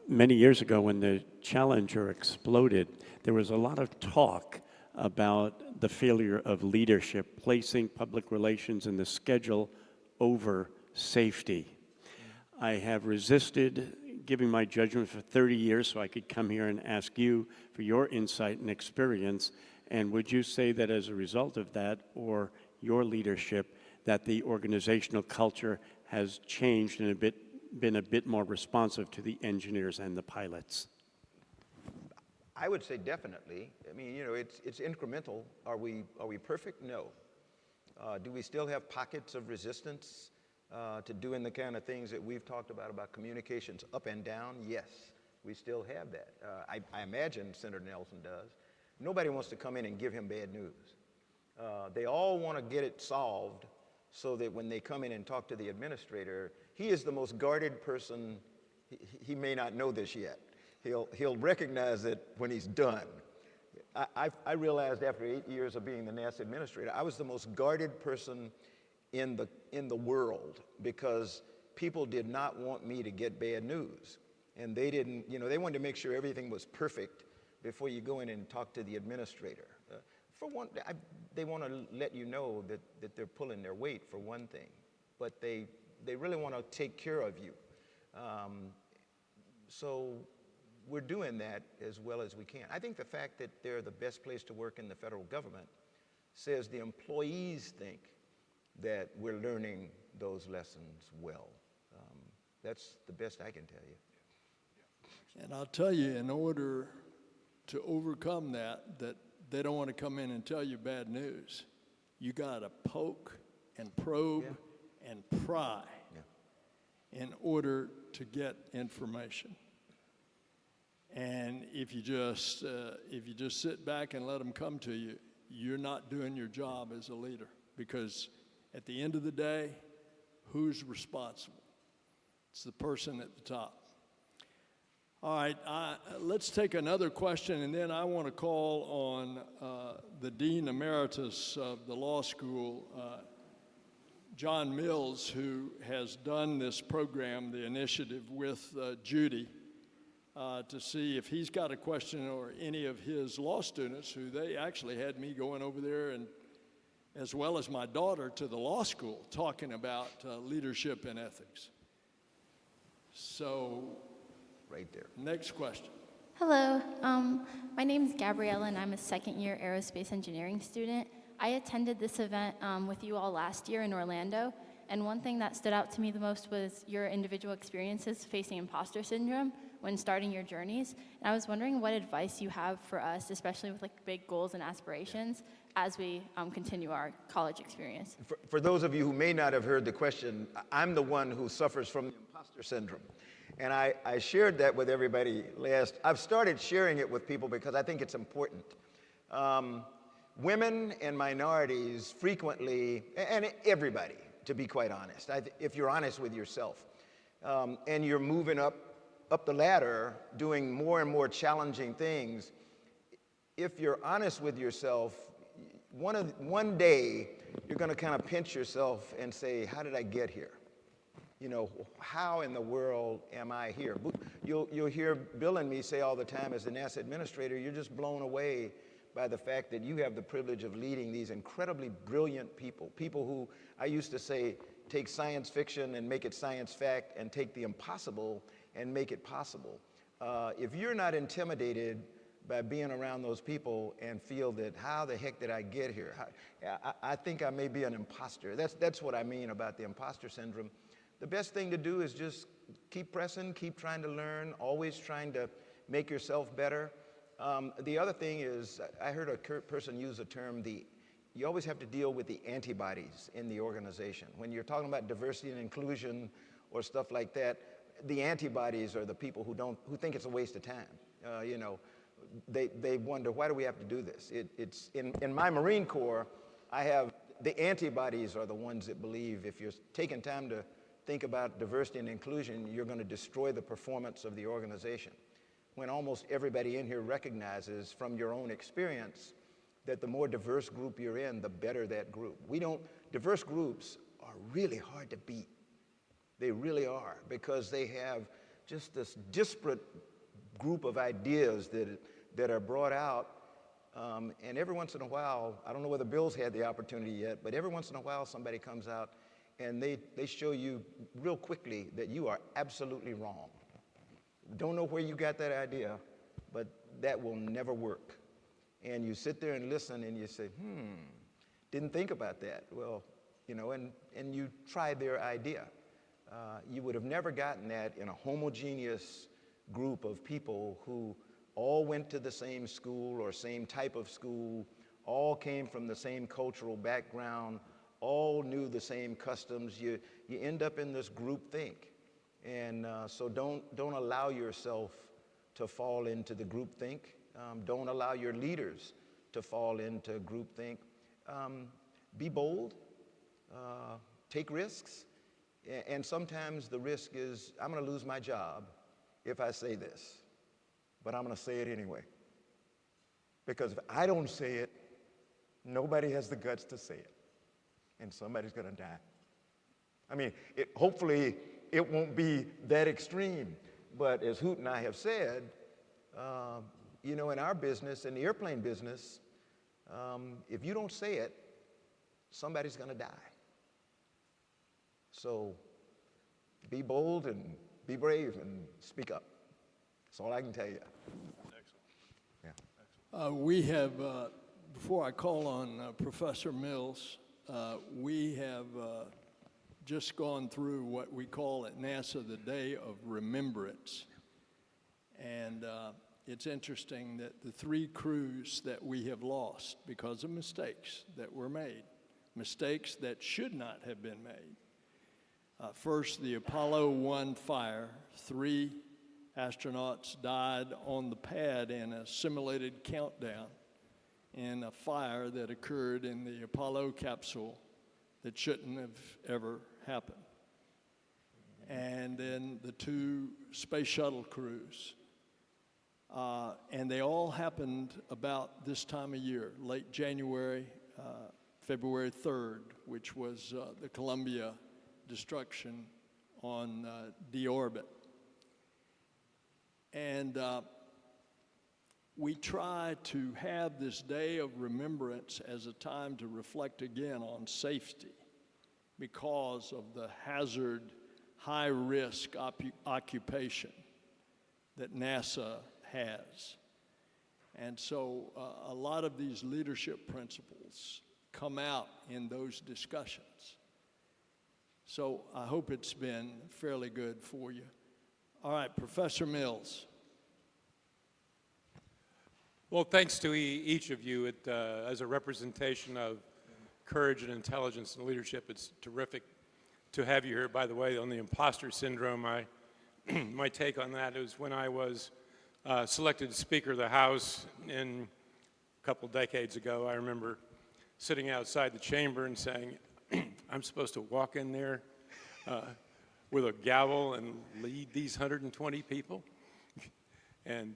Many years ago, when the Challenger exploded, there was a lot of talk about the failure of leadership, placing public relations in the schedule over safety. I have resisted giving my judgment for 30 years so I could come here and ask you for your insight and experience. And would you say that as a result of that, or your leadership, that the organizational culture has changed and been a bit more responsive to the engineers and the pilots? I would say definitely. I mean, you know, it's incremental. Are we perfect? No. Do we still have pockets of resistance to doing the kind of things that we've talked about communications up and down? Yes, we still have that. I imagine Senator Nelson does. Nobody wants to come in and give him bad news. They all want to get it solved so that when they come in and talk to the administrator, he is the most guarded person. He may not know this yet. He'll recognize it when he's done. I realized after 8 years of being the NASA administrator, I was the most guarded person in the world because people did not want me to get bad news. And they didn't, you know, they wanted to make sure everything was perfect before you go in and talk to the administrator. For one, they want to let you know that they're pulling their weight, for one thing, but they really want to take care of you. So we're doing that as well as we can. I think the fact that they're the best place to work in the federal government says the employees think that we're learning those lessons well. That's the best I can tell you. And I'll tell you, in order to overcome that they don't want to come in and tell you bad news, you got to poke and probe and pry in order to get information. And if you just sit back and let them come to you, you're not doing your job as a leader, because at the end of the day, who's responsible? It's the person at the top. All right, let's take another question, and then I want to call on the Dean Emeritus of the law school, John Mills, who has done this program, the initiative, with Judy, to see if he's got a question, or any of his law students, who they actually had me going over there, and as well as my daughter, to the law school, talking about leadership and ethics. So, Right there. next question. Hello, my name is Gabriella, and I'm a second-year aerospace engineering student. I attended this event with you all last year in Orlando, and one thing that stood out to me the most was your individual experiences facing imposter syndrome when starting your journeys. And I was wondering what advice you have for us, especially with like big goals and aspirations, as we continue our college experience. For those of you who may not have heard the question, I'm the one who suffers from the imposter syndrome. And I shared that with everybody I've started sharing it with people because I think it's important. Women and minorities frequently, and everybody, to be quite honest, if you're honest with yourself, and you're moving up the ladder, doing more and more challenging things, if you're honest with yourself, one day you're going to kind of pinch yourself and say, how did I get here? You know, how in the world am I here? You'll hear Bill and me say all the time as the NASA administrator, you're just blown away by the fact that you have the privilege of leading these incredibly brilliant people who, I used to say, take science fiction and make it science fact, and take the impossible and make it possible. If you're not intimidated by being around those people and feel that, how the heck did I get here? I think I may be an imposter. That's what I mean about the imposter syndrome. The best thing to do is just keep pressing, keep trying to learn, always trying to make yourself better. The other thing is, I heard a person use a term, you always have to deal with the antibodies in the organization. When you're talking about diversity and inclusion or stuff like that, the antibodies are the people who think it's a waste of time. You know, they wonder, why do we have to do this? It's in my Marine Corps, the antibodies are the ones that believe if you're taking time to think about diversity and inclusion, you're going to destroy the performance of the organization. When almost everybody in here recognizes from your own experience that the more diverse group you're in, the better that group. Diverse groups are really hard to beat. They really are, because they have just this disparate group of ideas that are brought out. And every once in a while, I don't know whether Bill's had the opportunity yet, but every once in a while somebody comes out and they show you real quickly that you are absolutely wrong. Don't know where you got that idea, but that will never work. And you sit there and listen and you say, didn't think about that. Well, you know, and you try their idea. You would have never gotten that in a homogeneous group of people who all went to the same school or same type of school, all came from the same cultural background, all knew the same customs. You end up in this group think. And so don't allow yourself to fall into the group think. Don't allow your leaders to fall into group think. Be bold, take risks, and sometimes the risk is, I'm going to lose my job if I say this, but I'm going to say it anyway. Because if I don't say it, nobody has the guts to say it, and somebody's going to die. I mean, hopefully it won't be that extreme, but as Hoot and I have said, you know, in our business, in the airplane business, if you don't say it, somebody's going to die. So be bold and be brave and speak up. That's all I can tell you. Yeah. We have, before I call on Professor Mills, we have just gone through what we call at NASA the Day of Remembrance. And it's interesting that the 3 crews that we have lost because of mistakes that were made, mistakes that should not have been made. First, the Apollo 1 fire, 3 astronauts died on the pad in a simulated countdown in a fire that occurred in the Apollo capsule that shouldn't have ever happened. And then the 2 space shuttle crews. And they all happened about this time of year, late January, February 3rd, which was the Columbia destruction on deorbit. And we try to have this day of remembrance as a time to reflect again on safety because of the hazard, high-risk occupation that NASA has. And so a lot of these leadership principles come out in those discussions. So I hope it's been fairly good for you. All right, Professor Mills. Well, thanks to each of you. As a representation of courage and intelligence and leadership, it's terrific to have you here. By the way, on the imposter syndrome, I my take on that is when I was selected Speaker of the House a couple decades ago, I remember sitting outside the chamber and saying, I'm supposed to walk in there with a gavel and lead these 120 people? And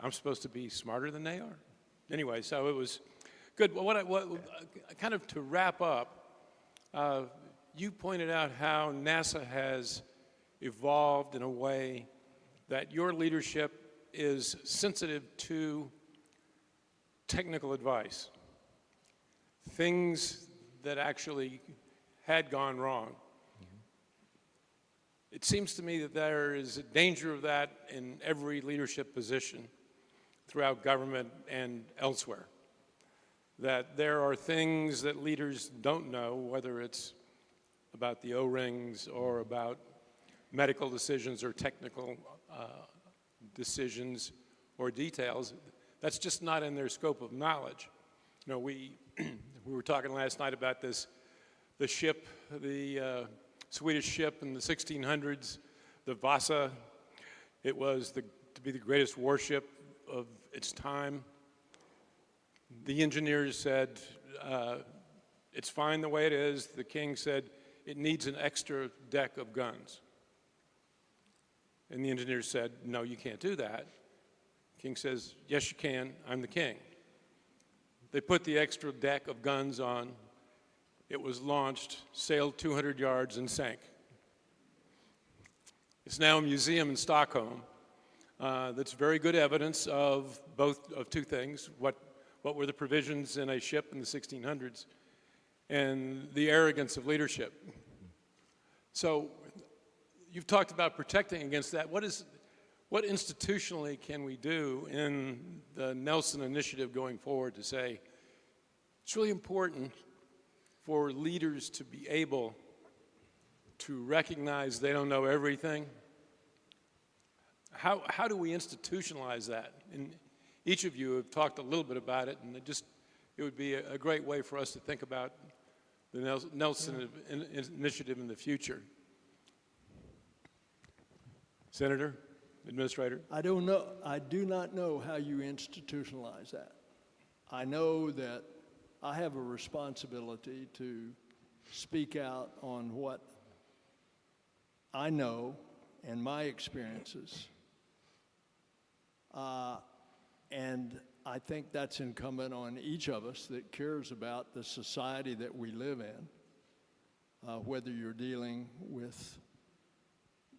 I'm supposed to be smarter than they are? Anyway, so it was good. Well, kind of to wrap up, you pointed out how NASA has evolved in a way that your leadership is sensitive to technical advice, things that actually had gone wrong. It seems to me that there is a danger of that in every leadership position throughout government and elsewhere, that there are things that leaders don't know, whether it's about the O-rings or about medical decisions or technical decisions or details. That's just not in their scope of knowledge. You know, we were talking last night about the ship, the Swedish ship in the 1600s, the Vasa. It was to be the greatest warship of its time. The engineers said, it's fine the way it is. The king said, it needs an extra deck of guns. And the engineers said, no, you can't do that. King says, yes, you can. I'm the king. They put the extra deck of guns on. It was launched, sailed 200 yards, and sank. It's now a museum in Stockholm that's very good evidence of two things: what were the provisions in a ship in the 1600s, and the arrogance of leadership. So, you've talked about protecting against that. What institutionally can we do in the Nelson Initiative going forward to say it's really important for leaders to be able to recognize they don't know everything? How do we institutionalize that? And each of you have talked a little bit about it, and it would be a great way for us to think about the Nelson Initiative in the future. Senator, Administrator? I do not know how you institutionalize that. I know that I have a responsibility to speak out on what I know and my experiences. And I think that's incumbent on each of us that cares about the society that we live in, whether you're dealing with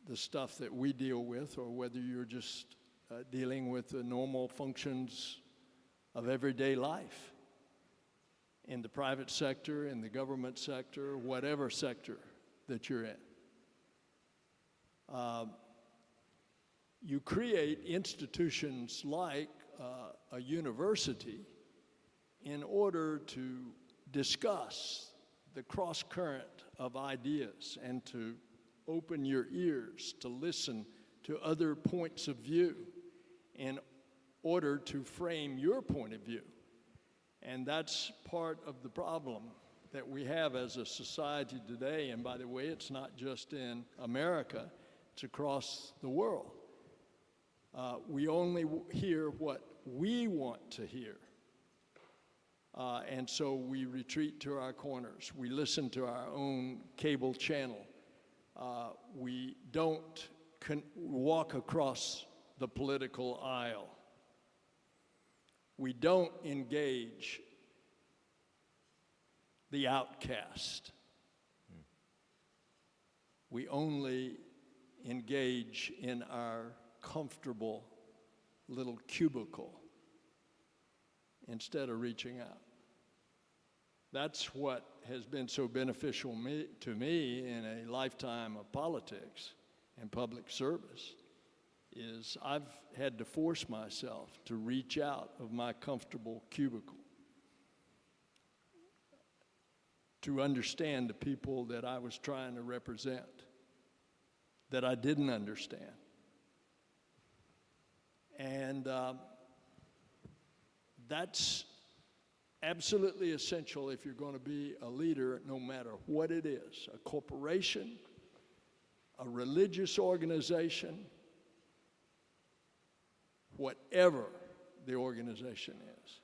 the stuff that we deal with or whether you're just dealing with the normal functions of everyday life in the private sector, in the government sector, whatever sector that you're in. You create institutions like a university in order to discuss the cross current of ideas and to open your ears to listen to other points of view in order to frame your point of view. And that's part of the problem that we have as a society today. And by the way, it's not just in America, it's across the world. We only hear what we want to hear. And so we retreat to our corners. We listen to our own cable channel. We don't walk across the political aisle. We don't engage the outcast. We only engage in our comfortable little cubicle instead of reaching out. That's what has been so beneficial to me in a lifetime of politics and public service, is I've had to force myself to reach out of my comfortable cubicle to understand the people that I was trying to represent, that I didn't understand. And that's absolutely essential if you're going to be a leader, no matter what it is, a corporation, a religious organization, whatever the organization is.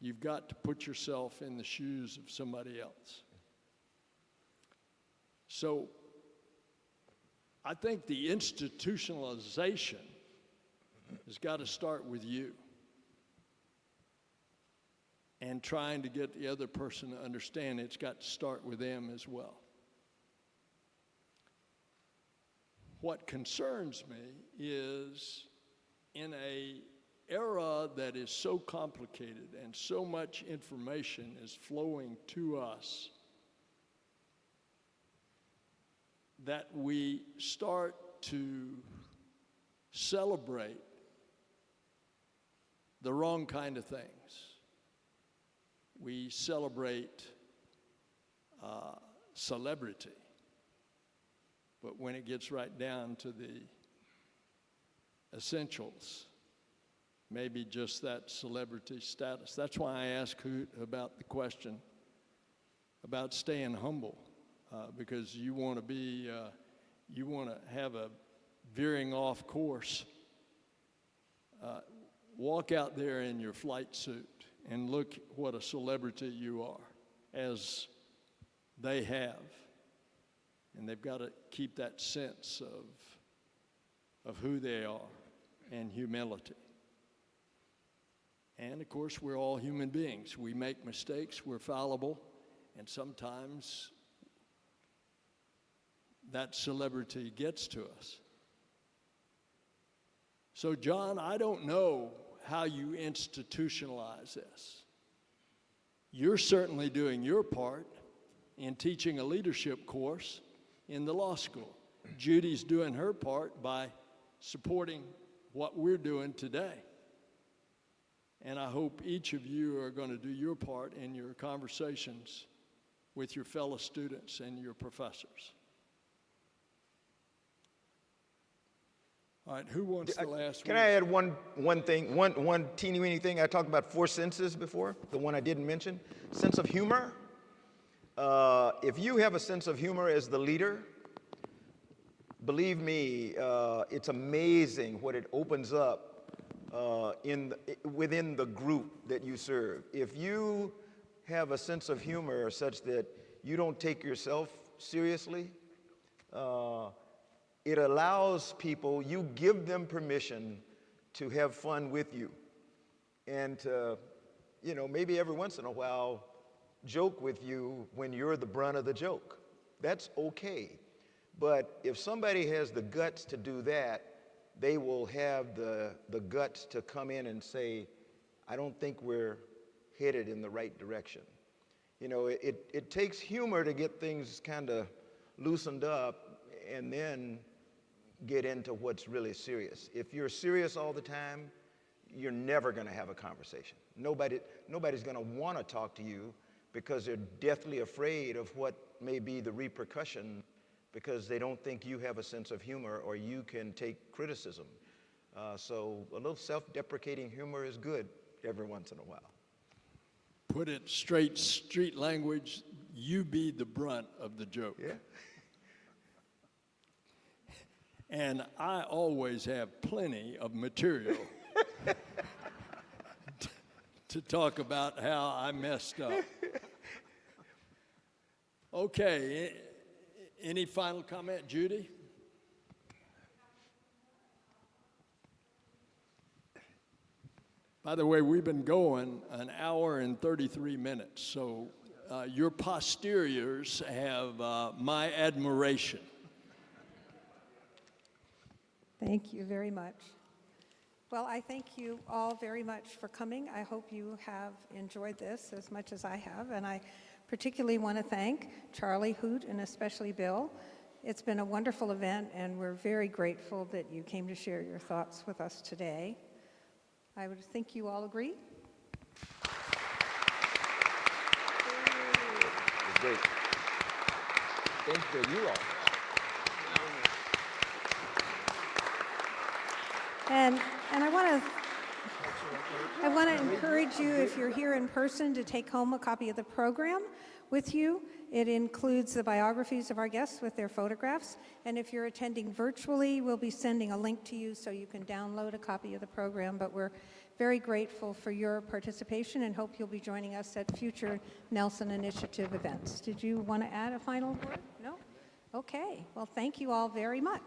You've got to put yourself in the shoes of somebody else. So I think the institutionalization has got to start with you and trying to get the other person to understand it's got to start with them as well. What concerns me is in a era that is so complicated and so much information is flowing to us, that we start to celebrate the wrong kind of things. We celebrate celebrity, but when it gets right down to the essentials, maybe just that celebrity status. That's why I asked Hoot about the question about staying humble, because you want to be, you want to have a veering off course. Walk out there in your flight suit and look what a celebrity you are, as they have. And they've got to keep that sense of who they are and humility. And of course, we're all human beings. We make mistakes, we're fallible, and sometimes that celebrity gets to us. So, John, I don't know how you institutionalize this. You're certainly doing your part in teaching a leadership course in the law school. Judy's doing her part by supporting what we're doing today. And I hope each of you are going to do your part in your conversations with your fellow students and your professors. All right, who wants the last Can word? I add one thing, one teeny weeny thing? I talked about 4 senses before, the one I didn't mention. Sense of humor. If you have a sense of humor as the leader, believe me, it's amazing what it opens up within the group that you serve. If you have a sense of humor such that you don't take yourself seriously, it allows people, you give them permission to have fun with you. And to, maybe every once in a while, joke with you when you're the brunt of the joke. That's okay. But if somebody has the guts to do that, they will have the guts to come in and say, I don't think we're headed in the right direction. It takes humor to get things kind of loosened up and then get into what's really serious. If you're serious all the time, you're never going to have a conversation. Nobody's going to want to talk to you because they're deathly afraid of what may be the repercussion, because they don't think you have a sense of humor or you can take criticism. So a little self-deprecating humor is good every once in a while. Put it straight, street language, you be the brunt of the joke. Yeah. And I always have plenty of material to talk about how I messed up. Okay, any final comment, Judy? By the way, we've been going an hour and 33 minutes, so your posteriors have my admiration. Thank you very much. Well, I thank you all very much for coming. I hope you have enjoyed this as much as I have, and I particularly want to thank Charlie, Hoot, and especially Bill. It's been a wonderful event, and we're very grateful that you came to share your thoughts with us today. I would think you all agree. Great. Thank you all. And I want to encourage you, if you're here in person, to take home a copy of the program with you It includes the biographies of our guests with their photographs. And if you're attending virtually, we'll be sending a link to you so you can download a copy of the program. But we're very grateful for your participation and hope you'll be joining us at future Nelson Initiative events. Did you want to add a final word? No? Okay. Well, thank you all very much.